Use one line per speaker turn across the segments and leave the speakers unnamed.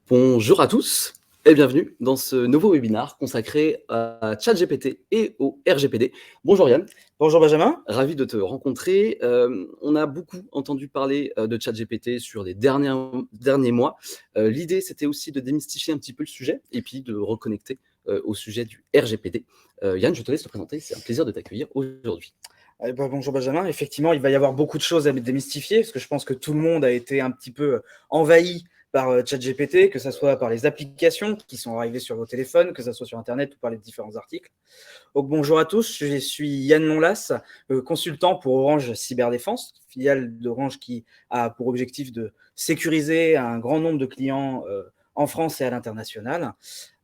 Bonjour à tous et bienvenue dans ce nouveau webinaire consacré à ChatGPT et au RGPD. Bonjour Yann,
Bonjour Benjamin.
ravi de te rencontrer. On a beaucoup entendu parler de ChatGPT sur les derniers mois. L'idée, c'était aussi de démystifier un petit peu le sujet et puis de reconnecter au sujet du RGPD. Yann, je te laisse te présenter, c'est un plaisir de t'accueillir aujourd'hui.
Bonjour Benjamin. Effectivement, il va y avoir beaucoup de choses à démystifier parce que je pense que tout le monde a été un petit peu envahi par ChatGPT, que ce soit par les applications qui sont arrivées sur vos téléphones, que ce soit sur Internet ou par les différents articles. Donc, bonjour à tous, je suis Yann Lonlas, consultant pour Orange Cyberdéfense, filiale d'Orange qui a pour objectif de sécuriser un grand nombre de clients en France et à l'international.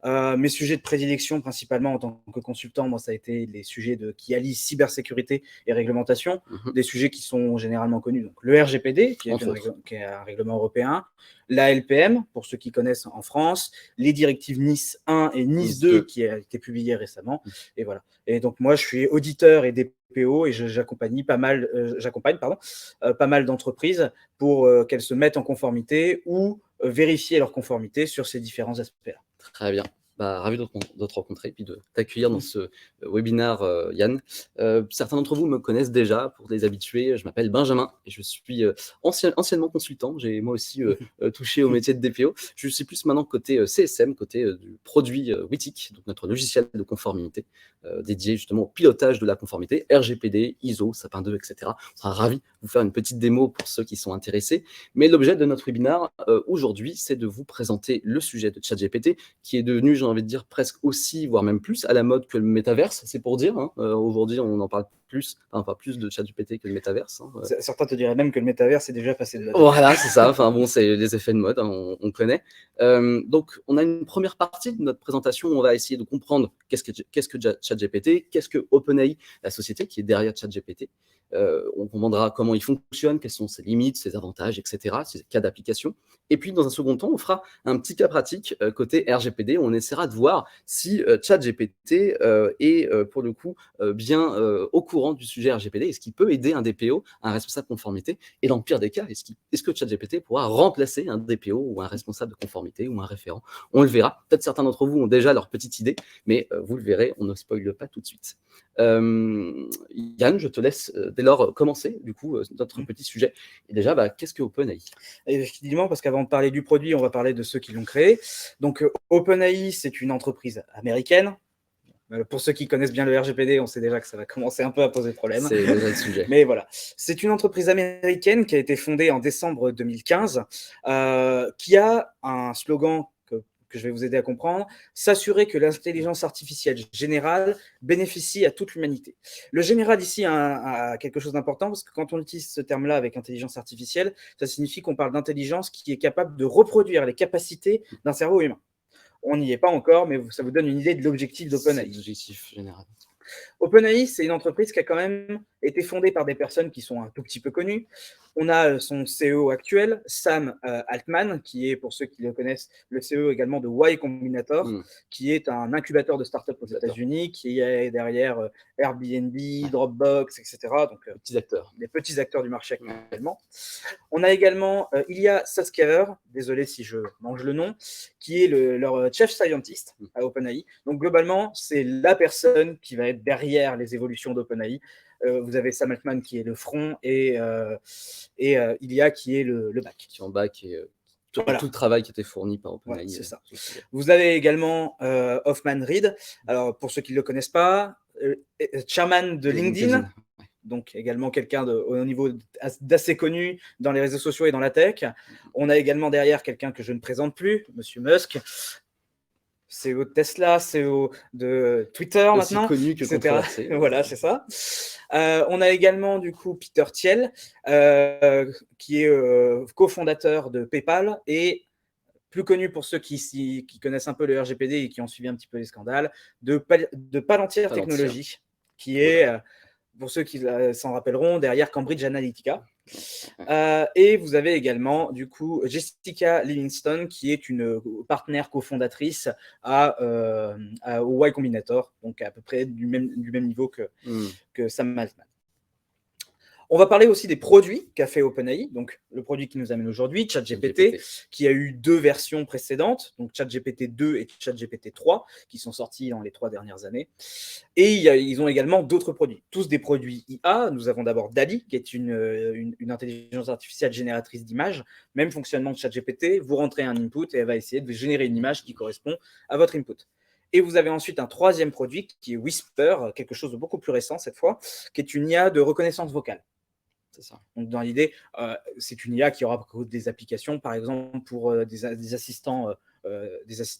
Mes sujets de prédilection, principalement en tant que consultant, moi, ça a été les sujets qui allient cybersécurité et réglementation, des sujets qui sont généralement connus. Donc, le RGPD, qui est un règlement européen, la LPM, pour ceux qui connaissent en France, les directives Nice 1 et Nice 2, qui a été publiées récemment. Et voilà. Et donc, moi, je suis auditeur et DPO et j'accompagne pas mal d'entreprises pour qu'elles se mettent en conformité ou vérifier leur conformité sur ces différents aspects-là.
Très bien. Ravi de te rencontrer et puis de t'accueillir dans ce webinaire, Yann. Certains d'entre vous me connaissent déjà, pour les habitués, je m'appelle Benjamin et je suis anciennement consultant. J'ai moi aussi touché au métier de DPO. Je suis plus maintenant côté CSM, côté du produit Witic, donc notre logiciel de conformité dédié justement au pilotage de la conformité, RGPD, ISO, Sapin 2, etc. On sera ravi de vous faire une petite démo pour ceux qui sont intéressés. Mais l'objet de notre webinaire aujourd'hui, c'est de vous présenter le sujet de ChatGPT, qui est devenu, j'ai envie de dire, presque aussi, voire même plus, à la mode que le métaverse, c'est pour dire. Aujourd'hui, on en parle plus, pas plus de ChatGPT que le métaverse.
Certains te diraient même que le métaverse est déjà passé de mode.
Voilà, c'est ça. Enfin bon, c'est les effets de mode, on connaît. Donc, on a une première partie de notre présentation où on va essayer de comprendre qu'est-ce que ChatGPT, qu'est-ce que OpenAI, la société qui est derrière ChatGPT. On comprendra comment il fonctionne, quelles sont ses limites, ses avantages, etc., ses cas d'application. Et puis, dans un second temps, on fera un petit cas pratique côté RGPD où on essaiera de voir si ChatGPT est, pour le coup, bien au courant du sujet RGPD. Est-ce qu'il peut aider un DPO, un responsable conformité? Et dans le pire des cas, est-ce que ChatGPT pourra remplacer un DPO ou un responsable de conformité ou un référent? On le verra. Peut-être certains d'entre vous ont déjà leur petite idée, mais vous le verrez, on ne spoile pas tout de suite. Yann, je te laisse dès lors commencer du coup notre petit sujet. Et déjà, qu'est-ce que OpenAI?
Effectivement, parce qu'avant de parler du produit, on va parler de ceux qui l'ont créé. Donc, OpenAI, c'est une entreprise américaine. Pour ceux qui connaissent bien le RGPD, on sait déjà que ça va commencer un peu à poser problème.
C'est déjà le sujet.
Mais voilà, c'est une entreprise américaine qui a été fondée en décembre 2015, qui a un slogan que je vais vous aider à comprendre: s'assurer que l'intelligence artificielle générale bénéficie à toute l'humanité. Le général ici a quelque chose d'important, parce que quand on utilise ce terme-là avec intelligence artificielle, ça signifie qu'on parle d'intelligence qui est capable de reproduire les capacités d'un cerveau humain. On n'y est pas encore, mais ça vous donne une idée de l'objectif d'OpenAI.
C'est l'objectif général.
OpenAI, c'est une entreprise qui a quand même été fondée par des personnes qui sont un tout petit peu connues. On a son CEO actuel, Sam Altman, qui est, pour ceux qui le connaissent, le CEO également de Y Combinator, qui est un incubateur de start-up aux États-Unis, qui est derrière Airbnb, Dropbox, etc. Donc, des petits acteurs du marché actuellement. On a également Ilya Sutskever, désolé si je mange le nom, qui est leur chief scientist à OpenAI. Donc, globalement, c'est la personne qui va être derrière les évolutions d'OpenAI. Vous avez Sam Altman qui est le front et Ilya qui est le back.
Qui est en back et tout le travail qui était fourni par OpenAI.
Voilà, c'est ça. Vous avez également Hoffman Reed. Alors, pour ceux qui ne le connaissent pas, chairman de LinkedIn. Donc également quelqu'un au niveau d'assez connu dans les réseaux sociaux et dans la tech. On a également derrière quelqu'un que je ne présente plus, Monsieur Musk, CEO de Tesla, CEO de Twitter
aussi
maintenant,
connu que controversé.
Voilà, c'est ça. On a également du coup Peter Thiel, qui est cofondateur de PayPal et plus connu pour ceux qui connaissent un peu le RGPD et qui ont suivi un petit peu les scandales, de Palantir Technologies, qui est, pour ceux qui s'en rappelleront, derrière Cambridge Analytica. Et vous avez également, du coup, Jessica Livingston, qui est une partenaire cofondatrice au Y Combinator, donc à peu près du même niveau que Sam Altman. On va parler aussi des produits qu'a fait OpenAI, donc le produit qui nous amène aujourd'hui, ChatGPT, qui a eu 2 versions précédentes, donc ChatGPT 2 et ChatGPT 3, qui sont sortis dans les 3 dernières années. Et ils ont également d'autres produits, tous des produits IA. Nous avons d'abord DALL-E, qui est une intelligence artificielle génératrice d'images, même fonctionnement de ChatGPT, vous rentrez un input et elle va essayer de générer une image qui correspond à votre input. Et vous avez ensuite un troisième produit qui est Whisper, quelque chose de beaucoup plus récent cette fois, qui est une IA de reconnaissance vocale. C'est ça. Donc, dans l'idée, c'est une IA qui aura des applications, par exemple, pour des assistants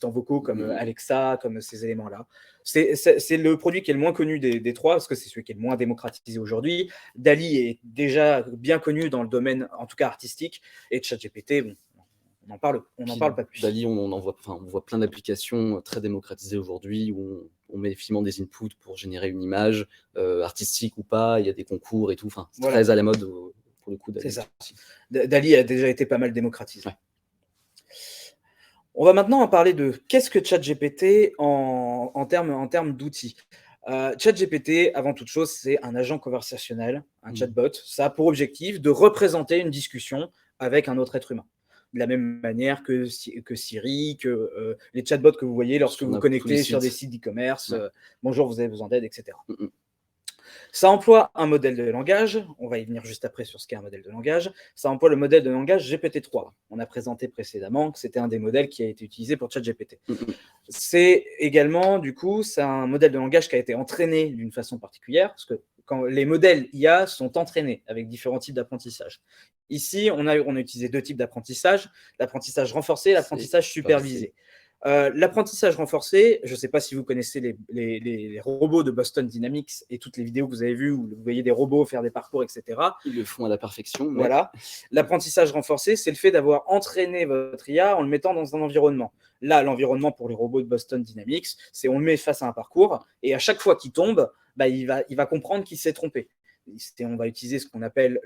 vocaux comme Alexa, comme ces éléments-là. C'est le produit qui est le moins connu des 3, parce que c'est celui qui est le moins démocratisé aujourd'hui. DALL-E est déjà bien connu dans le domaine, en tout cas artistique, et ChatGPT, bon, on n'en parle pas plus.
DALL-E, on voit plein d'applications très démocratisées aujourd'hui où on met finalement des inputs pour générer une image, artistique ou pas, il y a des concours et tout. Enfin, c'est très à la mode pour le coup.
C'est ça. DALL-E a déjà été pas mal démocratisé. Ouais. On va maintenant en parler de qu'est-ce que ChatGPT en termes d'outils. ChatGPT, avant toute chose, c'est un agent conversationnel, un chatbot. Ça a pour objectif de représenter une discussion avec un autre être humain. De la même manière que Siri, que les chatbots que vous voyez lorsque vous vous connectez sur des sites d'e-commerce, bonjour, vous avez besoin d'aide, etc. Ça emploie un modèle de langage, on va y venir juste après sur ce qu'est un modèle de langage, ça emploie le modèle de langage GPT-3. On a présenté précédemment que c'était un des modèles qui a été utilisé pour ChatGPT. C'est également, du coup, c'est un modèle de langage qui a été entraîné d'une façon particulière, parce que quand les modèles IA sont entraînés avec différents types d'apprentissage. Ici, on a utilisé 2 types d'apprentissage, l'apprentissage renforcé et l'apprentissage supervisé. L'apprentissage renforcé, je ne sais pas si vous connaissez les robots de Boston Dynamics et toutes les vidéos que vous avez vues où vous voyez des robots faire des parcours, etc.
Ils le font à la perfection. Mais...
Voilà. L'apprentissage renforcé, c'est le fait d'avoir entraîné votre IA en le mettant dans un environnement. Là, l'environnement pour les robots de Boston Dynamics, c'est on le met face à un parcours et à chaque fois qu'il tombe, il va comprendre qu'il s'est trompé. On va utiliser ce qu'on appelle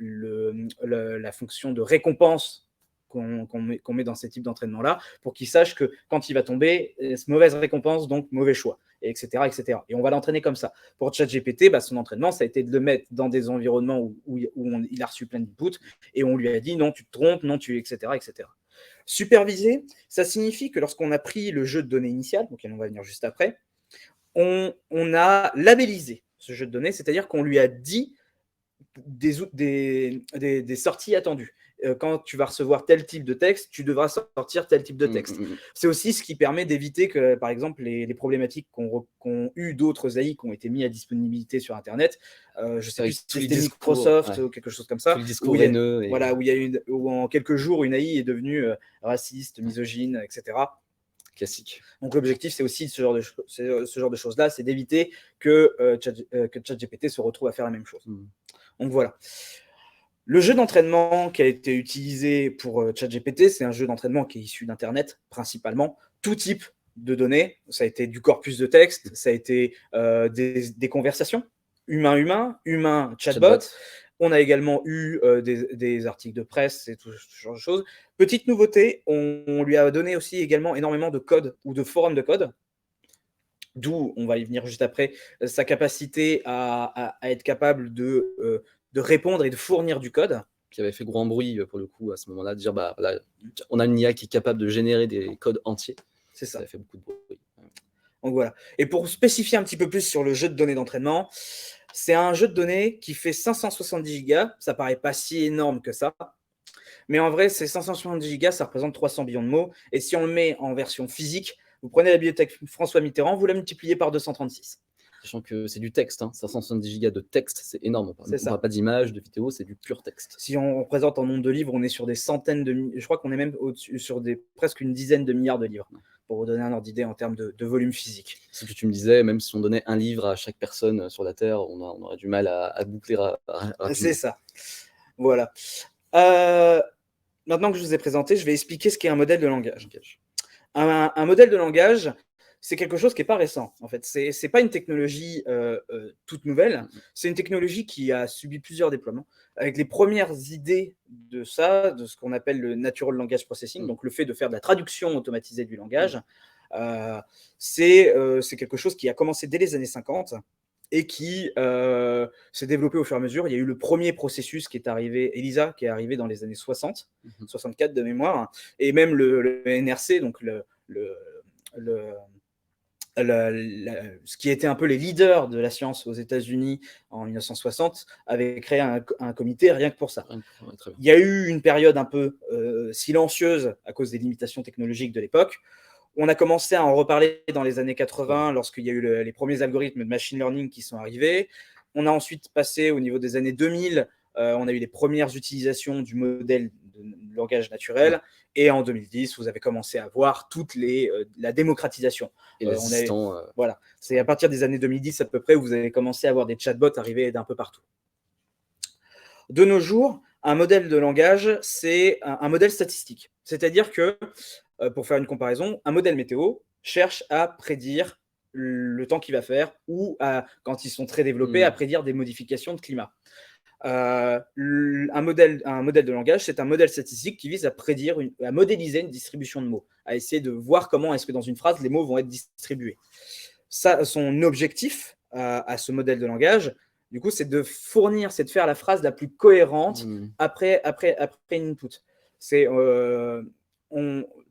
la fonction de récompense qu'on met dans ces types d'entraînement-là, pour qu'il sache que quand il va tomber, mauvaise récompense, donc mauvais choix, etc. etc. Et on va l'entraîner comme ça. Pour ChatGPT, son entraînement, ça a été de le mettre dans des environnements où il a reçu plein d'inputs, et on lui a dit non, tu te trompes, non, etc. etc. Supervisé, ça signifie que lorsqu'on a pris le jeu de données initial, donc on va venir juste après, on a labellisé ce jeu de données, c'est-à-dire qu'on lui a dit des sorties attendues. Quand tu vas recevoir tel type de texte, tu devras sortir tel type de texte. C'est aussi ce qui permet d'éviter que, par exemple, les problématiques qu'ont eu d'autres AI qui ont été mis à disponibilité sur Internet, je ne sais plus si c'était Microsoft ou quelque chose comme ça, où en quelques jours, une AI est devenue raciste, misogyne, etc.
Classique.
Donc l'objectif, c'est aussi ce genre de choses-là, c'est d'éviter que ChatGPT se retrouve à faire la même chose. Donc voilà. Le jeu d'entraînement qui a été utilisé pour ChatGPT, c'est un jeu d'entraînement qui est issu d'Internet, principalement. Tout type de données. Ça a été du corpus de texte, ça a été des conversations, humain-humain, humain-chatbot. On a également eu des articles de presse et tout ce genre de choses. Petite nouveauté, on lui a donné aussi également énormément de code ou de forums de code. D'où, on va y venir juste après, sa capacité à être capable de répondre et de fournir du code.
Qui avait fait grand bruit pour le coup à ce moment-là, de dire là, on a une IA qui est capable de générer des codes entiers.
C'est ça.
Ça a fait beaucoup de bruit.
Donc voilà. Et pour spécifier un petit peu plus sur le jeu de données d'entraînement, c'est un jeu de données qui fait 570 gigas. Ça paraît pas si énorme que ça. Mais en vrai, ces 570 gigas, ça représente 300 millions de mots. Et si on le met en version physique, vous prenez la bibliothèque François Mitterrand, vous la multipliez par 236.
Sachant que c'est du texte, 570 gigas de texte, c'est énorme. On ne parle pas d'images, de vidéos, c'est du pur texte.
Si on représente en nombre de livres, on est sur des centaines je crois qu'on est même sur presque une dizaine de milliards de livres, pour vous donner un ordre d'idée en termes de volume physique.
C'est ce que tu me disais, même si on donnait un livre à chaque personne sur la Terre, on aurait du mal à boucler rapidement.
C'est ça. Voilà. Maintenant que je vous ai présenté, je vais expliquer ce qu'est un modèle de langage. Un modèle de langage, c'est quelque chose qui n'est pas récent, en fait. Ce n'est pas une technologie toute nouvelle, c'est une technologie qui a subi plusieurs déploiements. Avec les premières idées de ça, de ce qu'on appelle le Natural Language Processing, donc le fait de faire de la traduction automatisée du langage, c'est quelque chose qui a commencé dès les années 50 et qui s'est développé au fur et à mesure. Il y a eu le premier processus qui est arrivé, ELISA, qui est arrivé dans les années 60, 64 de mémoire, et même le NRC, donc ce qui était un peu les leaders de la science aux États-Unis en 1960, avait créé un comité rien que pour ça. Il y a eu une période un peu silencieuse à cause des limitations technologiques de l'époque. On a commencé à en reparler dans les années 80, lorsqu'il y a eu les premiers algorithmes de machine learning qui sont arrivés. On a ensuite passé au niveau des années 2000, on a eu les premières utilisations du modèle de langage naturel. Et en 2010, vous avez commencé à voir la démocratisation. Voilà. C'est à partir des années 2010 à peu près où vous avez commencé à voir des chatbots arriver d'un peu partout. De nos jours, un modèle de langage, c'est un modèle statistique. C'est-à-dire que, pour faire une comparaison, un modèle météo cherche à prédire le temps qu'il va faire ou, quand ils sont très développés, à prédire des modifications de climat. Un modèle de langage, c'est un modèle statistique qui vise à prédire, à modéliser une distribution de mots, à essayer de voir comment est-ce que dans une phrase, les mots vont être distribués. Ça, son objectif à ce modèle de langage, du coup, c'est de faire la phrase la plus cohérente après une input.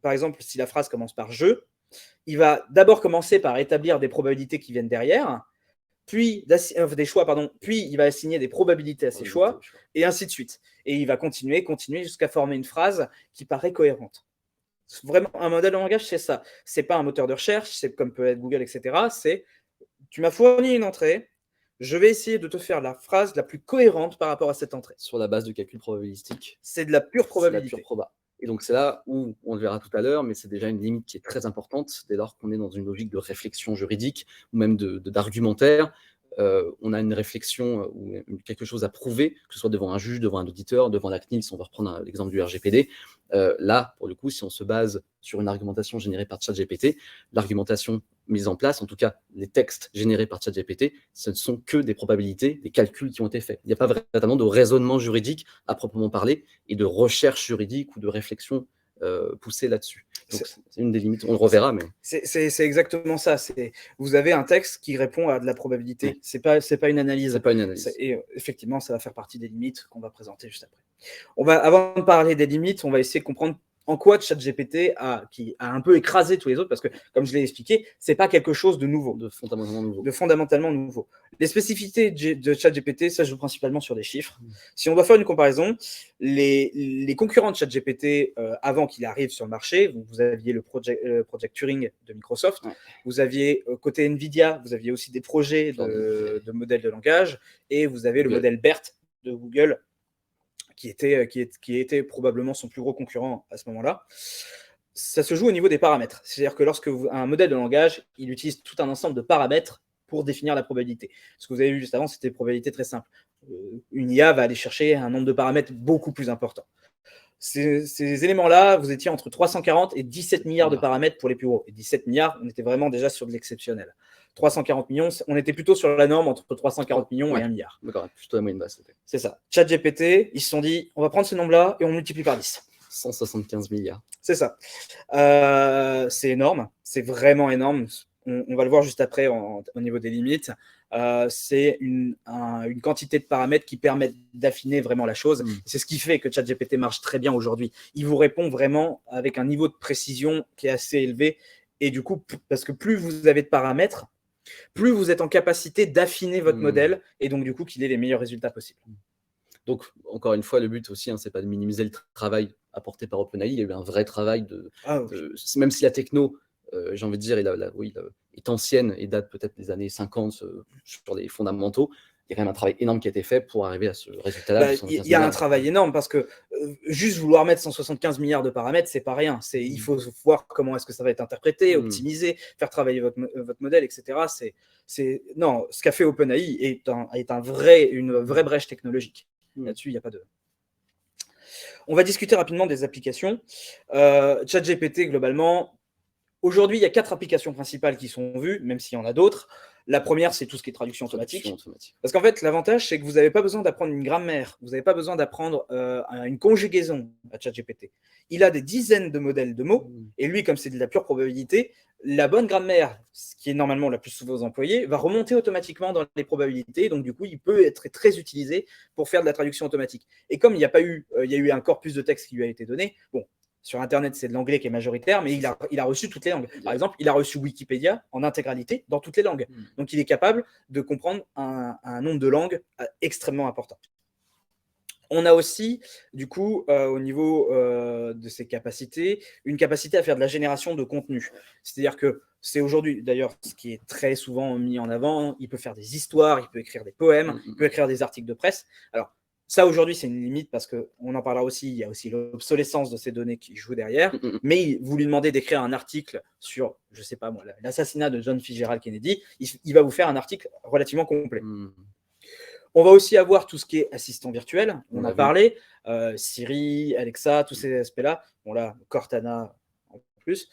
Par exemple, si la phrase commence par « je », il va d'abord commencer par établir des probabilités qui viennent derrière, puis il va assigner des probabilités à ses choix, et ainsi de suite. Et il va continuer jusqu'à former une phrase qui paraît cohérente. Vraiment, un modèle de langage, c'est ça. C'est pas un moteur de recherche, c'est comme peut être Google, etc. C'est, tu m'as fourni une entrée, je vais essayer de te faire la phrase la plus cohérente par rapport à cette entrée.
Sur la base de calcul probabilistique.
C'est de la pure probabilité.
C'est la pure proba. Et donc, c'est là où, on le verra tout à l'heure, mais c'est déjà une limite qui est très importante dès lors qu'on est dans une logique de réflexion juridique ou même d'argumentaire. On a une réflexion ou quelque chose à prouver, que ce soit devant un juge, devant un auditeur, devant la CNIL, si on va reprendre l'exemple du RGPD. Là, pour le coup, si on se base sur une argumentation générée par ChatGPT, l'argumentation mise en place, en tout cas les textes générés par ChatGPT, ce ne sont que des probabilités, des calculs qui ont été faits. Il n'y a pas véritablement de raisonnement juridique à proprement parler et de recherche juridique ou de réflexion poussée là-dessus. Donc, c'est une des limites, on le reverra. Mais
c'est exactement ça. Vous avez un texte qui répond à de la probabilité. C'est pas une analyse.
C'est pas une analyse.
Et effectivement, ça va faire partie des limites qu'on va présenter juste après. Avant de parler des limites, on va essayer de comprendre en quoi ChatGPT qui a un peu écrasé tous les autres, parce que, comme je l'ai expliqué, c'est pas quelque chose de nouveau.
De fondamentalement
nouveau. Les spécificités de ChatGPT, ça joue principalement sur des chiffres. Si on doit faire une comparaison, les concurrents de ChatGPT, avant qu'il arrive sur le marché, vous aviez le Project Turing de Microsoft, vous aviez, côté NVIDIA, vous aviez aussi des projets de modèles de langage, et vous avez le modèle BERT de Google, qui était probablement son plus gros concurrent à ce moment-là. Ça se joue au niveau des paramètres. C'est-à-dire que lorsque un modèle de langage, il utilise tout un ensemble de paramètres pour définir la probabilité. Ce que vous avez vu juste avant, c'était des probabilités très simples. Une IA va aller chercher un nombre de paramètres beaucoup plus important. Ces éléments-là, vous étiez entre 340 et 17 milliards de paramètres pour les plus gros. Et 17 milliards, on était vraiment déjà sur de l'exceptionnel. 340 millions, on était plutôt sur la norme entre 340 millions et 1 milliard.
D'accord, plutôt la moyenne basse.
C'est ça. ChatGPT, ils se sont dit, on va prendre ce nombre-là et on multiplie par 10.
175 milliards.
C'est ça. C'est énorme. C'est vraiment énorme. On va le voir juste après au niveau des limites. C'est une quantité de paramètres qui permettent d'affiner vraiment la chose. C'est ce qui fait que ChatGPT marche très bien aujourd'hui. Il vous répond vraiment avec un niveau de précision qui est assez élevé. Et du coup, parce que plus vous avez de paramètres, plus vous êtes en capacité d'affiner votre modèle et donc du coup qu'il ait les meilleurs résultats possibles.
Donc, encore une fois, le but aussi, c'est pas de minimiser le travail apporté par OpenAI. Il y a eu un vrai travail même si la techno, j'ai envie de dire, est ancienne et date peut-être des années 50 sur les fondamentaux, il y a quand même un travail énorme qui a été fait pour arriver à ce résultat-là.
Il y a un travail énorme parce que juste vouloir mettre 175 milliards de paramètres, c'est pas rien. Il faut voir comment est-ce que ça va être interprété, optimisé, faire travailler votre modèle, etc. Non, ce qu'a fait OpenAI est une vraie brèche technologique. Là-dessus, il n'y a pas de... On va discuter rapidement des applications. ChatGPT, globalement, aujourd'hui, il y a 4 applications principales qui sont vues, même s'il y en a d'autres. La première, c'est tout ce qui est traduction automatique.
Traduction automatique.
Parce qu'en fait, l'avantage, c'est que vous n'avez pas besoin d'apprendre une grammaire, vous n'avez pas besoin d'apprendre une conjugaison à ChatGPT. Il a des dizaines de modèles de mots, et lui, comme c'est de la pure probabilité, la bonne grammaire, ce qui est normalement la plus souvent employée, va remonter automatiquement dans les probabilités, donc du coup, il peut être très utilisé pour faire de la traduction automatique. Et comme il y a eu un corpus de texte qui lui a été donné, bon, sur Internet, c'est de l'anglais qui est majoritaire, mais il a reçu toutes les langues. Par exemple, il a reçu Wikipédia en intégralité dans toutes les langues. Donc, il est capable de comprendre un nombre de langues extrêmement important. On a aussi, du coup, au niveau de ses capacités, une capacité à faire de la génération de contenu. C'est-à-dire que c'est aujourd'hui, d'ailleurs, ce qui est très souvent mis en avant, il peut faire des histoires, il peut écrire des poèmes, il peut écrire des articles de presse. Alors, ça, aujourd'hui, c'est une limite parce qu'on en parlera aussi. Il y a aussi l'obsolescence de ces données qui joue derrière. Mais vous lui demandez d'écrire un article sur, je ne sais pas moi, l'assassinat de John Fitzgerald Kennedy, il va vous faire un article relativement complet. On va aussi avoir tout ce qui est assistant virtuel. On en parlait. Siri, Alexa, tous ces aspects-là. Bon, là, Cortana en plus.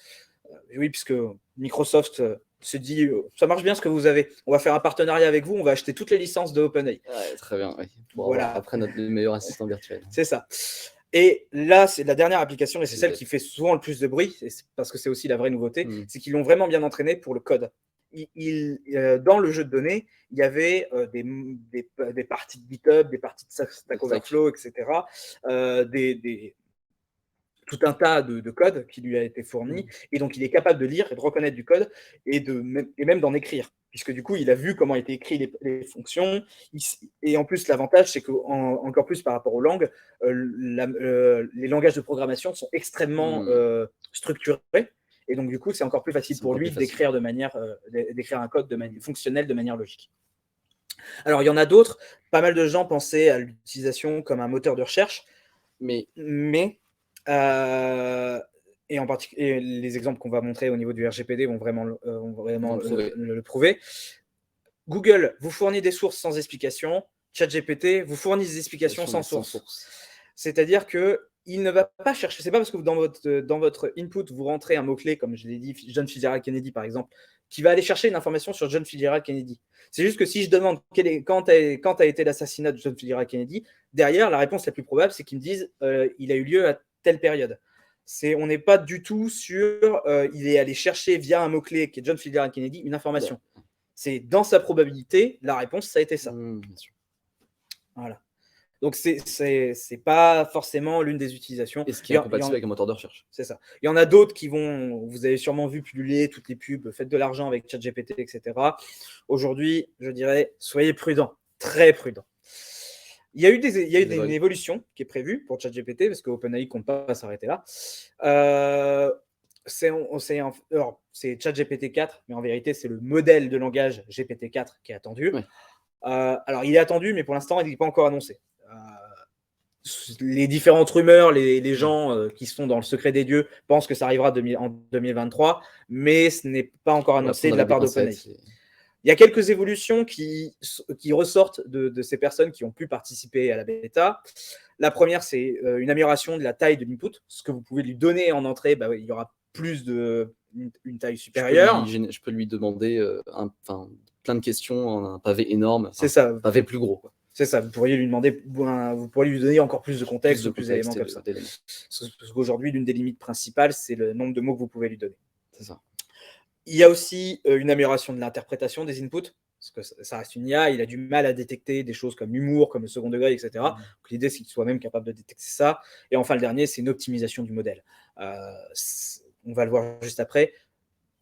Oui, puisque Microsoft se dit ça marche bien ce que vous avez, on va faire un partenariat avec vous, on va acheter toutes les licences de OpenAI.
Ouais, très bien, oui. Bon,
voilà.
Après notre meilleur assistant virtuel.
C'est ça. Et là, c'est la dernière application, et c'est celle qui fait souvent le plus de bruit, parce que c'est aussi la vraie nouveauté, c'est qu'ils l'ont vraiment bien entraîné pour le code. Dans le jeu de données, il y avait des parties de GitHub, des parties de Stack Overflow, etc. Tout un tas de code qui lui a été fourni, et donc il est capable de lire et de reconnaître du code et même d'en écrire, puisque du coup il a vu comment étaient écrites les fonctions, et en plus l'avantage c'est qu'encore plus par rapport aux langues, les langages de programmation sont extrêmement structurés, et donc du coup c'est encore plus facile pour lui d'écrire un code fonctionnel de manière logique. Alors il y en a d'autres, pas mal de gens pensaient à l'utilisation comme un moteur de recherche, mais et en particulier, les exemples qu'on va montrer au niveau du RGPD vont vraiment le prouver. Google vous fournit des sources sans explication. ChatGPT vous fournit des explications sans source. C'est-à-dire qu'il ne va pas chercher. C'est pas parce que dans votre input, vous rentrez un mot-clé, comme je l'ai dit, John Fitzgerald Kennedy, par exemple, qui va aller chercher une information sur John Fitzgerald Kennedy. C'est juste que si je demande quand a été l'assassinat de John Fitzgerald Kennedy, derrière, la réponse la plus probable, c'est qu'ils me disent il a eu lieu à telle période. On n'est pas du tout sur il est allé chercher via un mot-clé qui est John Fitzgerald Kennedy une information. Ouais. C'est dans sa probabilité, la réponse, ça a été ça. Bien sûr. Voilà. Donc, c'est pas forcément l'une des utilisations.
Et ce qui est compatible avec un moteur de recherche.
C'est ça. Il y en a d'autres qui vous avez sûrement vu pulluler toutes les pubs, faites de l'argent avec ChatGPT, etc. Aujourd'hui, je dirais, soyez prudents, très prudents. Il y a eu une évolution qui est prévue pour ChatGPT, parce que OpenAI ne compte pas s'arrêter là. C'est ChatGPT 4, mais en vérité, c'est le modèle de langage GPT-4 qui est attendu. Ouais. Alors, il est attendu, mais pour l'instant, il n'est pas encore annoncé. Les différentes rumeurs, les gens qui sont dans le secret des dieux pensent que ça arrivera en 2023, mais ce n'est pas encore annoncé de la part d'OpenAI. Il y a quelques évolutions qui ressortent de ces personnes qui ont pu participer à la bêta. La première, c'est une amélioration de la taille de l'input. Ce que vous pouvez lui donner en entrée, il y aura plus une taille supérieure.
Je peux lui demander plein de questions en un pavé énorme.
C'est ça.
Un pavé plus gros, quoi.
C'est ça, vous pourriez lui donner encore plus de contexte, plus d'éléments comme ça. Parce qu'aujourd'hui, l'une des limites principales, c'est le nombre de mots que vous pouvez lui donner.
C'est ça.
Il y a aussi une amélioration de l'interprétation des inputs, parce que ça reste une IA, il a du mal à détecter des choses comme l'humour, comme le second degré, etc. Donc, l'idée, c'est qu'il soit même capable de détecter ça. Et enfin, le dernier, c'est une optimisation du modèle. On va le voir juste après.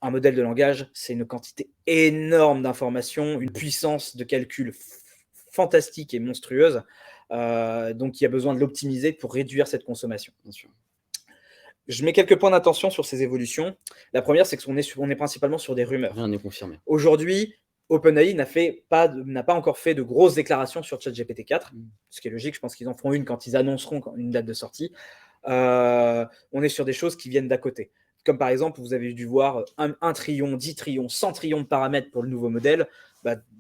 Un modèle de langage, c'est une quantité énorme d'informations, une puissance de calcul fantastique et monstrueuse. Donc, il y a besoin de l'optimiser pour réduire cette consommation.
Bien sûr.
Je mets quelques points d'attention sur ces évolutions. La première, c'est qu'on est principalement sur des rumeurs.
Rien n'est confirmé.
Aujourd'hui, OpenAI n'a pas encore fait de grosses déclarations sur ChatGPT 4, ce qui est logique. Je pense qu'ils en feront une quand ils annonceront une date de sortie. On est sur des choses qui viennent d'à côté. Comme par exemple, vous avez dû voir 1 trillion, 10 trillions, 100 trillions de paramètres pour le nouveau modèle.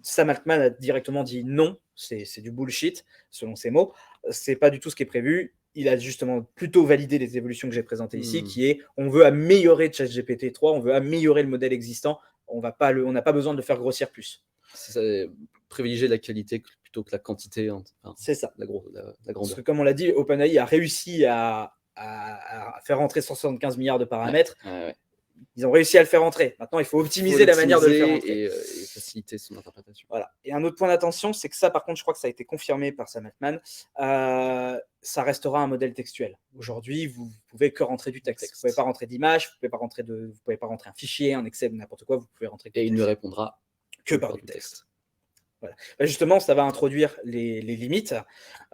Sam Altman a directement dit non, c'est du bullshit, selon ses mots. C'est pas du tout ce qui est prévu. Il a justement plutôt validé les évolutions que j'ai présentées ici, qui est on veut améliorer ChatGPT 3, on veut améliorer le modèle existant on n'a pas besoin de le faire grossir plus.
C'est privilégier la qualité plutôt que la quantité. Enfin,
c'est ça.
La grandeur.
Parce que comme on l'a dit, OpenAI a réussi à faire rentrer 175 milliards de paramètres.
Ouais.
Ils ont réussi à le faire entrer. Maintenant, il faut optimiser la manière de le faire entrer.
Et faciliter son interprétation.
Voilà. Et un autre point d'attention, c'est que ça, par contre, je crois que ça a été confirmé par Sam Altman, ça restera un modèle textuel. Aujourd'hui, vous ne pouvez que rentrer du texte. Vous ne pouvez pas rentrer d'image, vous ne pouvez pas rentrer un fichier, un Excel, n'importe quoi, vous pouvez rentrer du
texte. Et il ne répondra
que par du texte. Voilà. Justement, ça va introduire les limites.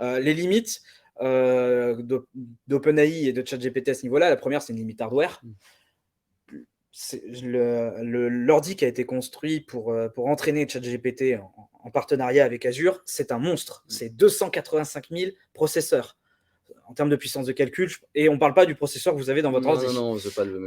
Les limites d'OpenAI et de ChatGPT à ce niveau-là, la première, c'est une limite hardware. L'ordi qui a été construit pour entraîner ChatGPT en partenariat avec Azure, c'est un monstre. C'est 285 000 processeurs en termes de puissance de calcul. Et on ne parle pas du processeur que vous avez dans votre ordi.
Non, c'est pas le même.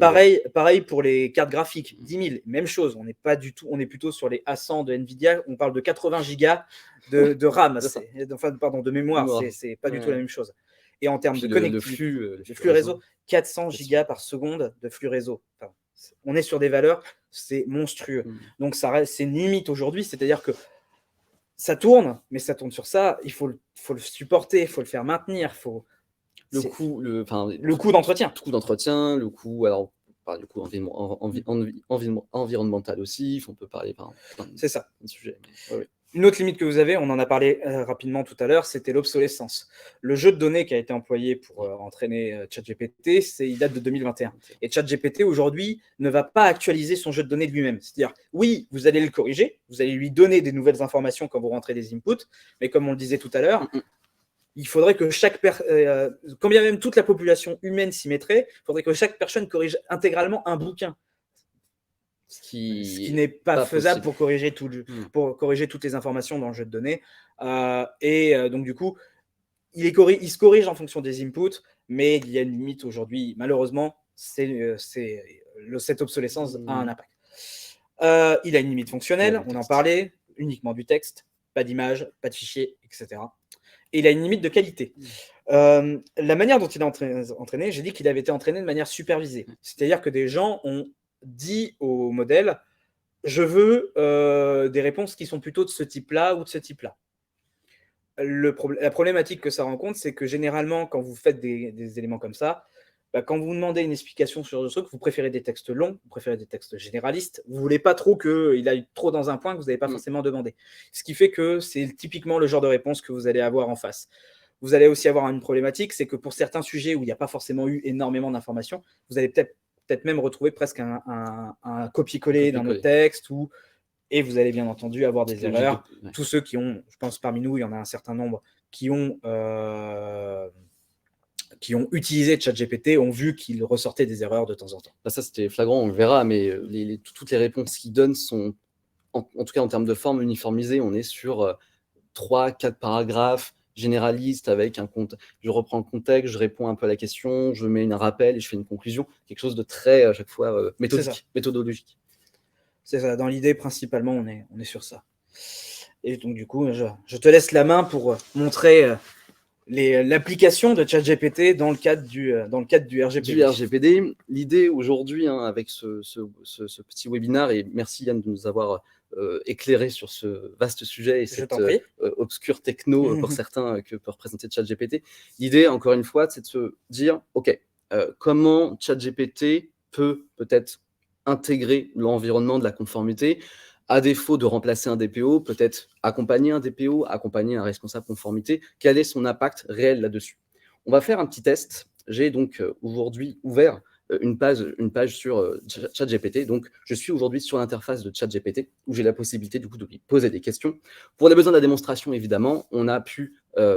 Pareil pour les cartes graphiques, 10 000, même chose. On est plutôt sur les A100 de NVIDIA. On parle de 80 gigas de RAM, de mémoire. C'est pas du tout la même chose. Et en termes de connectivité, le flux réseau, 400 gigas par seconde de flux réseau. Enfin, on est sur des valeurs, c'est monstrueux. Donc, c'est une limite aujourd'hui, c'est-à-dire que ça tourne, mais ça tourne sur ça, il faut le supporter, il faut le faire maintenir,
le coût
d'entretien.
Le coût d'entretien, le coût, alors, du coup, environnemental aussi, on peut parler par
c'est ça.
Un sujet.
Ouais. Une autre limite que vous avez, on en a parlé rapidement tout à l'heure, c'était l'obsolescence. Le jeu de données qui a été employé pour entraîner ChatGPT, il date de 2021. Et ChatGPT, aujourd'hui, ne va pas actualiser son jeu de données de lui-même. C'est-à-dire, oui, vous allez le corriger, vous allez lui donner des nouvelles informations quand vous rentrez des inputs, mais comme on le disait tout à l'heure, il faudrait que quand bien même toute la population humaine s'y mettrait, il faudrait que chaque personne corrige intégralement un bouquin. Ce qui n'est pas faisable pour corriger toutes les informations dans le jeu de données. Donc, du coup, il se corrige en fonction des inputs, mais il y a une limite aujourd'hui. Malheureusement, cette obsolescence a un impact. Il a une limite fonctionnelle, on en parlait, uniquement du texte, pas d'image, pas de fichier, etc. Et il a une limite de qualité. La manière dont il a entraîné, j'ai dit qu'il avait été entraîné de manière supervisée. C'est-à-dire que des gens ont dit au modèle, je veux des réponses qui sont plutôt de ce type-là ou de ce type-là. La problématique que ça rencontre, c'est que généralement, quand vous faites des éléments comme ça, quand vous demandez une explication sur le truc, vous préférez des textes longs, vous préférez des textes généralistes, vous ne voulez pas trop qu'il aille trop dans un point que vous n'avez pas forcément demandé. Ce qui fait que c'est typiquement le genre de réponse que vous allez avoir en face. Vous allez aussi avoir une problématique, c'est que pour certains sujets où il n'y a pas forcément eu énormément d'informations, vous allez peut-être même retrouver presque un copier-coller d'un autre texte, et vous allez bien entendu avoir des erreurs. Tous ceux qui ont, je pense parmi nous, il y en a un certain nombre qui ont utilisé ChatGPT ont vu qu'il ressortait des erreurs de temps en temps.
Ça, c'était flagrant, on le verra, mais toutes les réponses qu'il donne sont, en tout cas en termes de forme, uniformisées. On est sur 3-4 paragraphes généralistes avec un compte. Je reprends le contexte, je réponds un peu à la question, je mets un rappel et je fais une conclusion. Quelque chose de très, à chaque fois, méthodologique.
C'est ça. Dans l'idée, principalement, on est sur ça. Et donc, du coup, je te laisse la main pour montrer l'application de ChatGPT dans le cadre du RGPD.
Du RGPD. L'idée aujourd'hui, avec ce petit webinaire, et merci Yann de nous avoir éclairé sur ce vaste sujet et cette obscure techno pour certains que peut représenter ChatGPT. L'idée, encore une fois, c'est de se dire, OK, comment ChatGPT peut-être intégrer l'environnement de la conformité, à défaut de remplacer un DPO, peut-être accompagner un DPO, accompagner un responsable conformité, quel est son impact réel là-dessus. On va faire un petit test. J'ai donc aujourd'hui ouvert une page sur ChatGPT. Donc, je suis aujourd'hui sur l'interface de ChatGPT où j'ai la possibilité du coup de lui poser des questions. Pour les besoins de la démonstration, évidemment, on a pu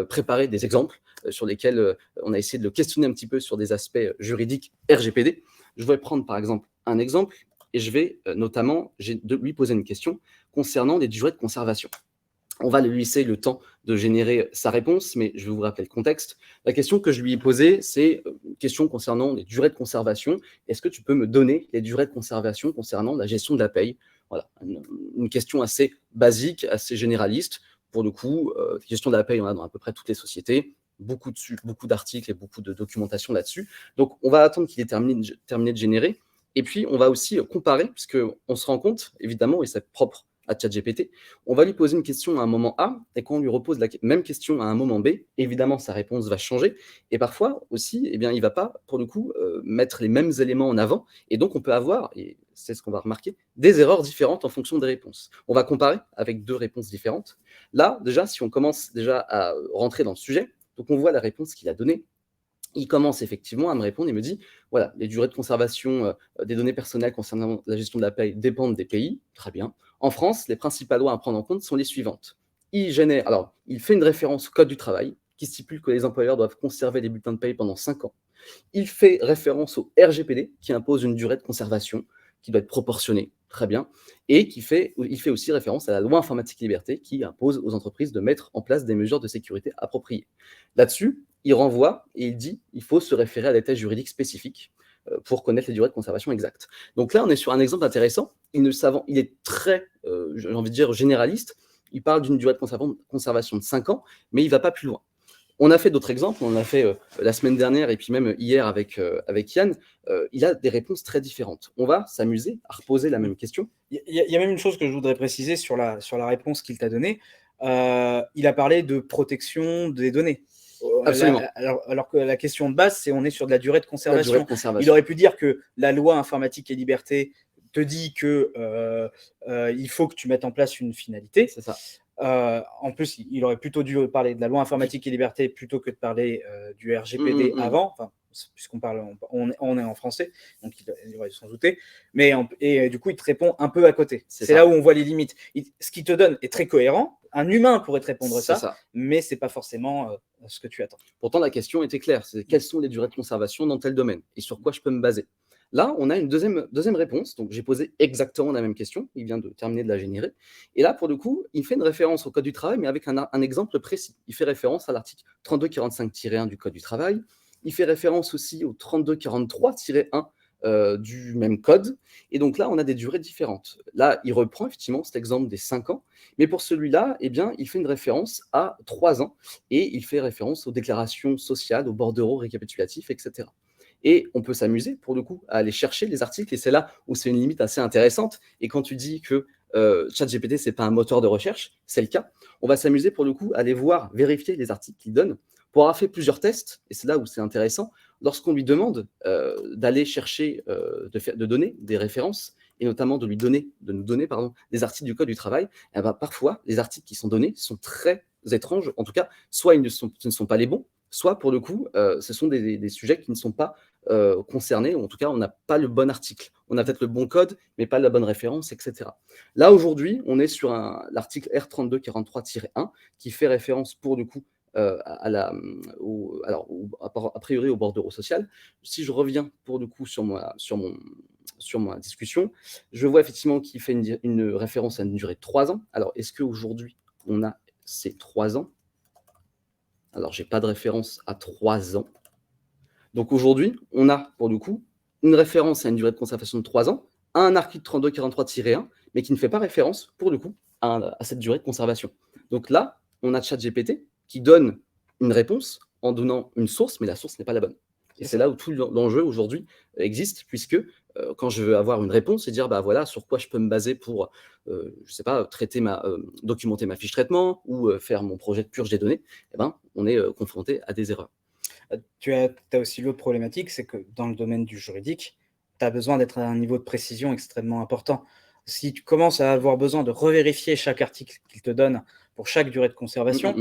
préparer des exemples sur lesquels on a essayé de le questionner un petit peu sur des aspects juridiques RGPD. Je vais prendre par exemple un exemple et je vais notamment lui poser une question concernant les durées de conservation. On va lui laisser le temps de générer sa réponse, mais je vais vous rappeler le contexte. La question que je lui ai posée, c'est une question concernant les durées de conservation. Est-ce que tu peux me donner les durées de conservation concernant la gestion de la paye? Voilà, une question assez basique, assez généraliste. Pour le coup, gestion de la paye, on a dans à peu près toutes les sociétés. Beaucoup d'articles et beaucoup de documentation là-dessus. Donc, on va attendre qu'il ait terminé de générer. Et puis, on va aussi comparer, puisqu'on se rend compte, évidemment, et c'est propre à ChatGPT, on va lui poser une question à un moment A, et quand on lui repose la même question à un moment B, évidemment, sa réponse va changer. Et parfois aussi, eh bien, il ne va pas, pour le coup, mettre les mêmes éléments en avant. Et donc, on peut avoir, et c'est ce qu'on va remarquer, des erreurs différentes en fonction des réponses. On va comparer avec 2 réponses différentes. Là, déjà, si on commence déjà à rentrer dans le sujet, donc on voit la réponse qu'il a donnée. Il commence effectivement à me répondre et me dit, voilà, les durées de conservation des données personnelles concernant la gestion de la paie dépendent des pays. Très bien. En France, les principales lois à prendre en compte sont les suivantes. Il fait une référence au Code du travail qui stipule que les employeurs doivent conserver les bulletins de paie pendant 5 ans. Il fait référence au RGPD qui impose une durée de conservation qui doit être proportionnée, très bien, et il fait aussi référence à la loi informatique et liberté qui impose aux entreprises de mettre en place des mesures de sécurité appropriées. Là-dessus, il renvoie et il dit qu'il faut se référer à des textes juridiques spécifiques pour connaître les durées de conservation exactes. Donc là, on est sur un exemple intéressant. Il est très, j'ai envie de dire, généraliste. Il parle d'une durée de conservation de 5 ans, mais il ne va pas plus loin. On a fait d'autres exemples, on a fait la semaine dernière et puis même hier avec Yann. Il a des réponses très différentes. On va s'amuser à reposer la même question.
Il y a même une chose que je voudrais préciser sur la réponse qu'il t'a donnée. Il a parlé de protection des données.
Absolument.
Alors que la question de base, on est sur de la durée de conservation.
Il
Il aurait pu dire que la loi informatique et liberté te dit que il faut que tu mettes en place une finalité.
C'est ça.
En plus, il aurait plutôt dû parler de la loi informatique et liberté plutôt que de parler du RGPD avant, enfin, puisqu'on parle, on est en français, donc il aurait dû s'en douter. Et du coup, il te répond un peu à côté. C'est là où on voit les limites. Ce qu'il te donne est très cohérent. Un humain pourrait te répondre ça, mais c'est pas forcément ce que tu attends.
Pourtant, la question était claire. C'est quelles sont les durées de conservation dans tel domaine et sur quoi je peux me baser. Là, on a une deuxième réponse. Donc, j'ai posé exactement la même question. Il vient de terminer de la générer. Et là, pour le coup, il fait une référence au Code du travail, mais avec un exemple précis. Il fait référence à l'article 3245-1 du Code du travail. Il fait référence aussi au 3243-1 du même code. Et donc là, on a des durées différentes. Là, il reprend effectivement cet exemple des 5 ans. Mais pour celui-là, eh bien, il fait une référence à 3 ans. Et il fait référence aux déclarations sociales, aux bordereaux récapitulatifs, etc. Et on peut s'amuser, pour le coup, à aller chercher les articles. Et c'est là où c'est une limite assez intéressante. Et quand tu dis que ChatGPT, ce n'est pas un moteur de recherche, c'est le cas. On va s'amuser, pour le coup, à aller voir, vérifier les articles qu'il donne. Pour avoir fait plusieurs tests, et c'est là où c'est intéressant, lorsqu'on lui demande d'aller chercher, de donner des références, et notamment de nous donner des articles du Code du travail, eh ben, parfois, les articles qui sont donnés sont très étranges. En tout cas, soit ce ne sont pas les bons, soit, pour le coup, ce sont des sujets qui ne sont pas concernés, ou en tout cas, on n'a pas le bon article. On a peut-être le bon code, mais pas la bonne référence, etc. Là, aujourd'hui, on est sur l'article R3243-1 qui fait référence, pour le coup, a priori au bordereau social. Si je reviens, pour le coup, sur ma discussion, je vois effectivement qu'il fait une référence à une durée de 3 ans. Alors, est-ce qu'aujourd'hui, on a ces 3 ans? Alors, je n'ai pas de référence à 3 ans. Donc aujourd'hui, on a, pour le coup, une référence à une durée de conservation de 3 ans, à un article 3243-1, mais qui ne fait pas référence, pour le coup, à cette durée de conservation. Donc là, on a ChatGPT qui donne une réponse en donnant une source, mais la source n'est pas la bonne. Et c'est là où tout l'enjeu aujourd'hui existe, puisque quand je veux avoir une réponse et dire, bah voilà, sur quoi je peux me baser pour, je sais pas, documenter ma fiche traitement ou faire mon projet de purge des données, eh ben, on est confronté à des erreurs.
Tu as aussi l'autre problématique, c'est que dans le domaine du juridique, tu as besoin d'être à un niveau de précision extrêmement important. Si tu commences à avoir besoin de revérifier chaque article qu'il te donne pour chaque durée de conservation,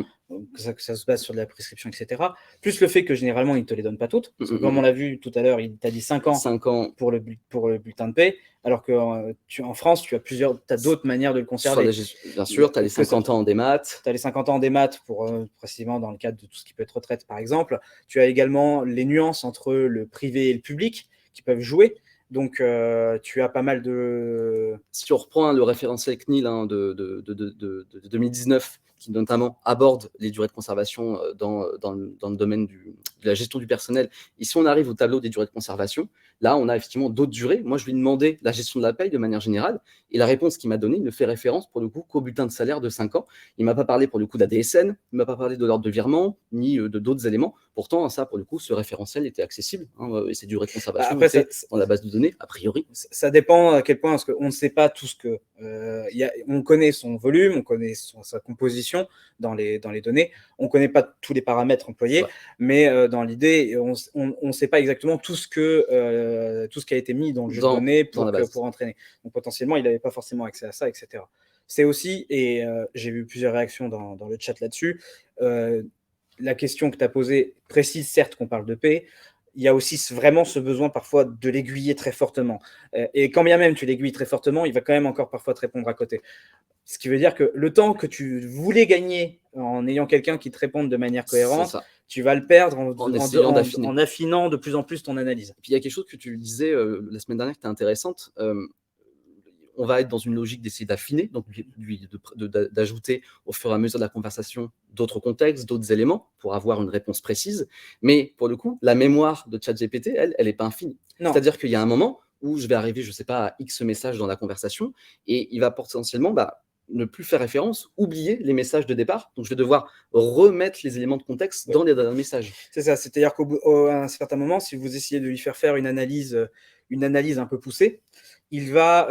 que ça se base sur de la prescription, etc., plus le fait que généralement, il ne te les donne pas toutes. Parce que comme on l'a vu tout à l'heure, il t'a dit 5 ans pour le bulletin de paie, alors qu'en France, tu as d'autres manières de le conserver.
Bien sûr, tu as les 50 ans en démat.
Tu as les 50 ans en démat, précisément dans le cadre de tout ce qui peut être retraite, par exemple. Tu as également les nuances entre le privé et le public qui peuvent jouer. Donc, tu as pas mal de...
Si on reprend le référentiel CNIL de 2019, qui notamment aborde les durées de conservation dans le domaine de la gestion du personnel. Et si on arrive au tableau des durées de conservation, là, on a effectivement d'autres durées. Moi, je lui ai demandé la gestion de la paye de manière générale, et la réponse qu'il m'a donnée ne fait référence pour le coup qu'au bulletin de salaire de 5 ans. Il ne m'a pas parlé pour le coup d'ADSN, il ne m'a pas parlé de l'ordre de virement, ni de d'autres éléments. Pourtant, ça, pour le coup, ce référentiel était accessible, et ces durées de conservation étaient dans la base de données, a priori.
Ça dépend à quel point, parce qu'on ne sait pas tout ce que... on connaît son volume, on connaît sa composition dans les données, on ne connaît pas tous les paramètres employés, mais dans l'idée, on ne sait pas exactement tout ce qui a été mis dans le jeu de données pour entraîner. Donc potentiellement, il n'avait pas forcément accès à ça, etc. C'est aussi, et j'ai vu plusieurs réactions dans le chat là-dessus, la question que tu as posée précise certes qu'on parle de paix. Il y a aussi vraiment ce besoin parfois de l'aiguiller très fortement. Et quand bien même tu l'aiguilles très fortement, il va quand même encore parfois te répondre à côté. Ce qui veut dire que le temps que tu voulais gagner en ayant quelqu'un qui te réponde de manière cohérente, tu vas le perdre en affinant de plus en plus ton analyse.
Et puis il y a quelque chose que tu disais la semaine dernière qui était intéressante. On va être dans une logique d'essayer d'affiner, donc d'ajouter au fur et à mesure de la conversation d'autres contextes, d'autres éléments pour avoir une réponse précise. Mais pour le coup, la mémoire de ChatGPT, elle n'est pas infinie. C'est-à-dire qu'il y a un moment où je vais arriver, je ne sais pas, à X messages dans la conversation et il va potentiellement ne plus faire référence, oublier les messages de départ. Donc, je vais devoir remettre les éléments de contexte dans les messages.
C'est ça, c'est-à-dire qu'à un certain moment, si vous essayez de lui faire une analyse un peu poussée, il va,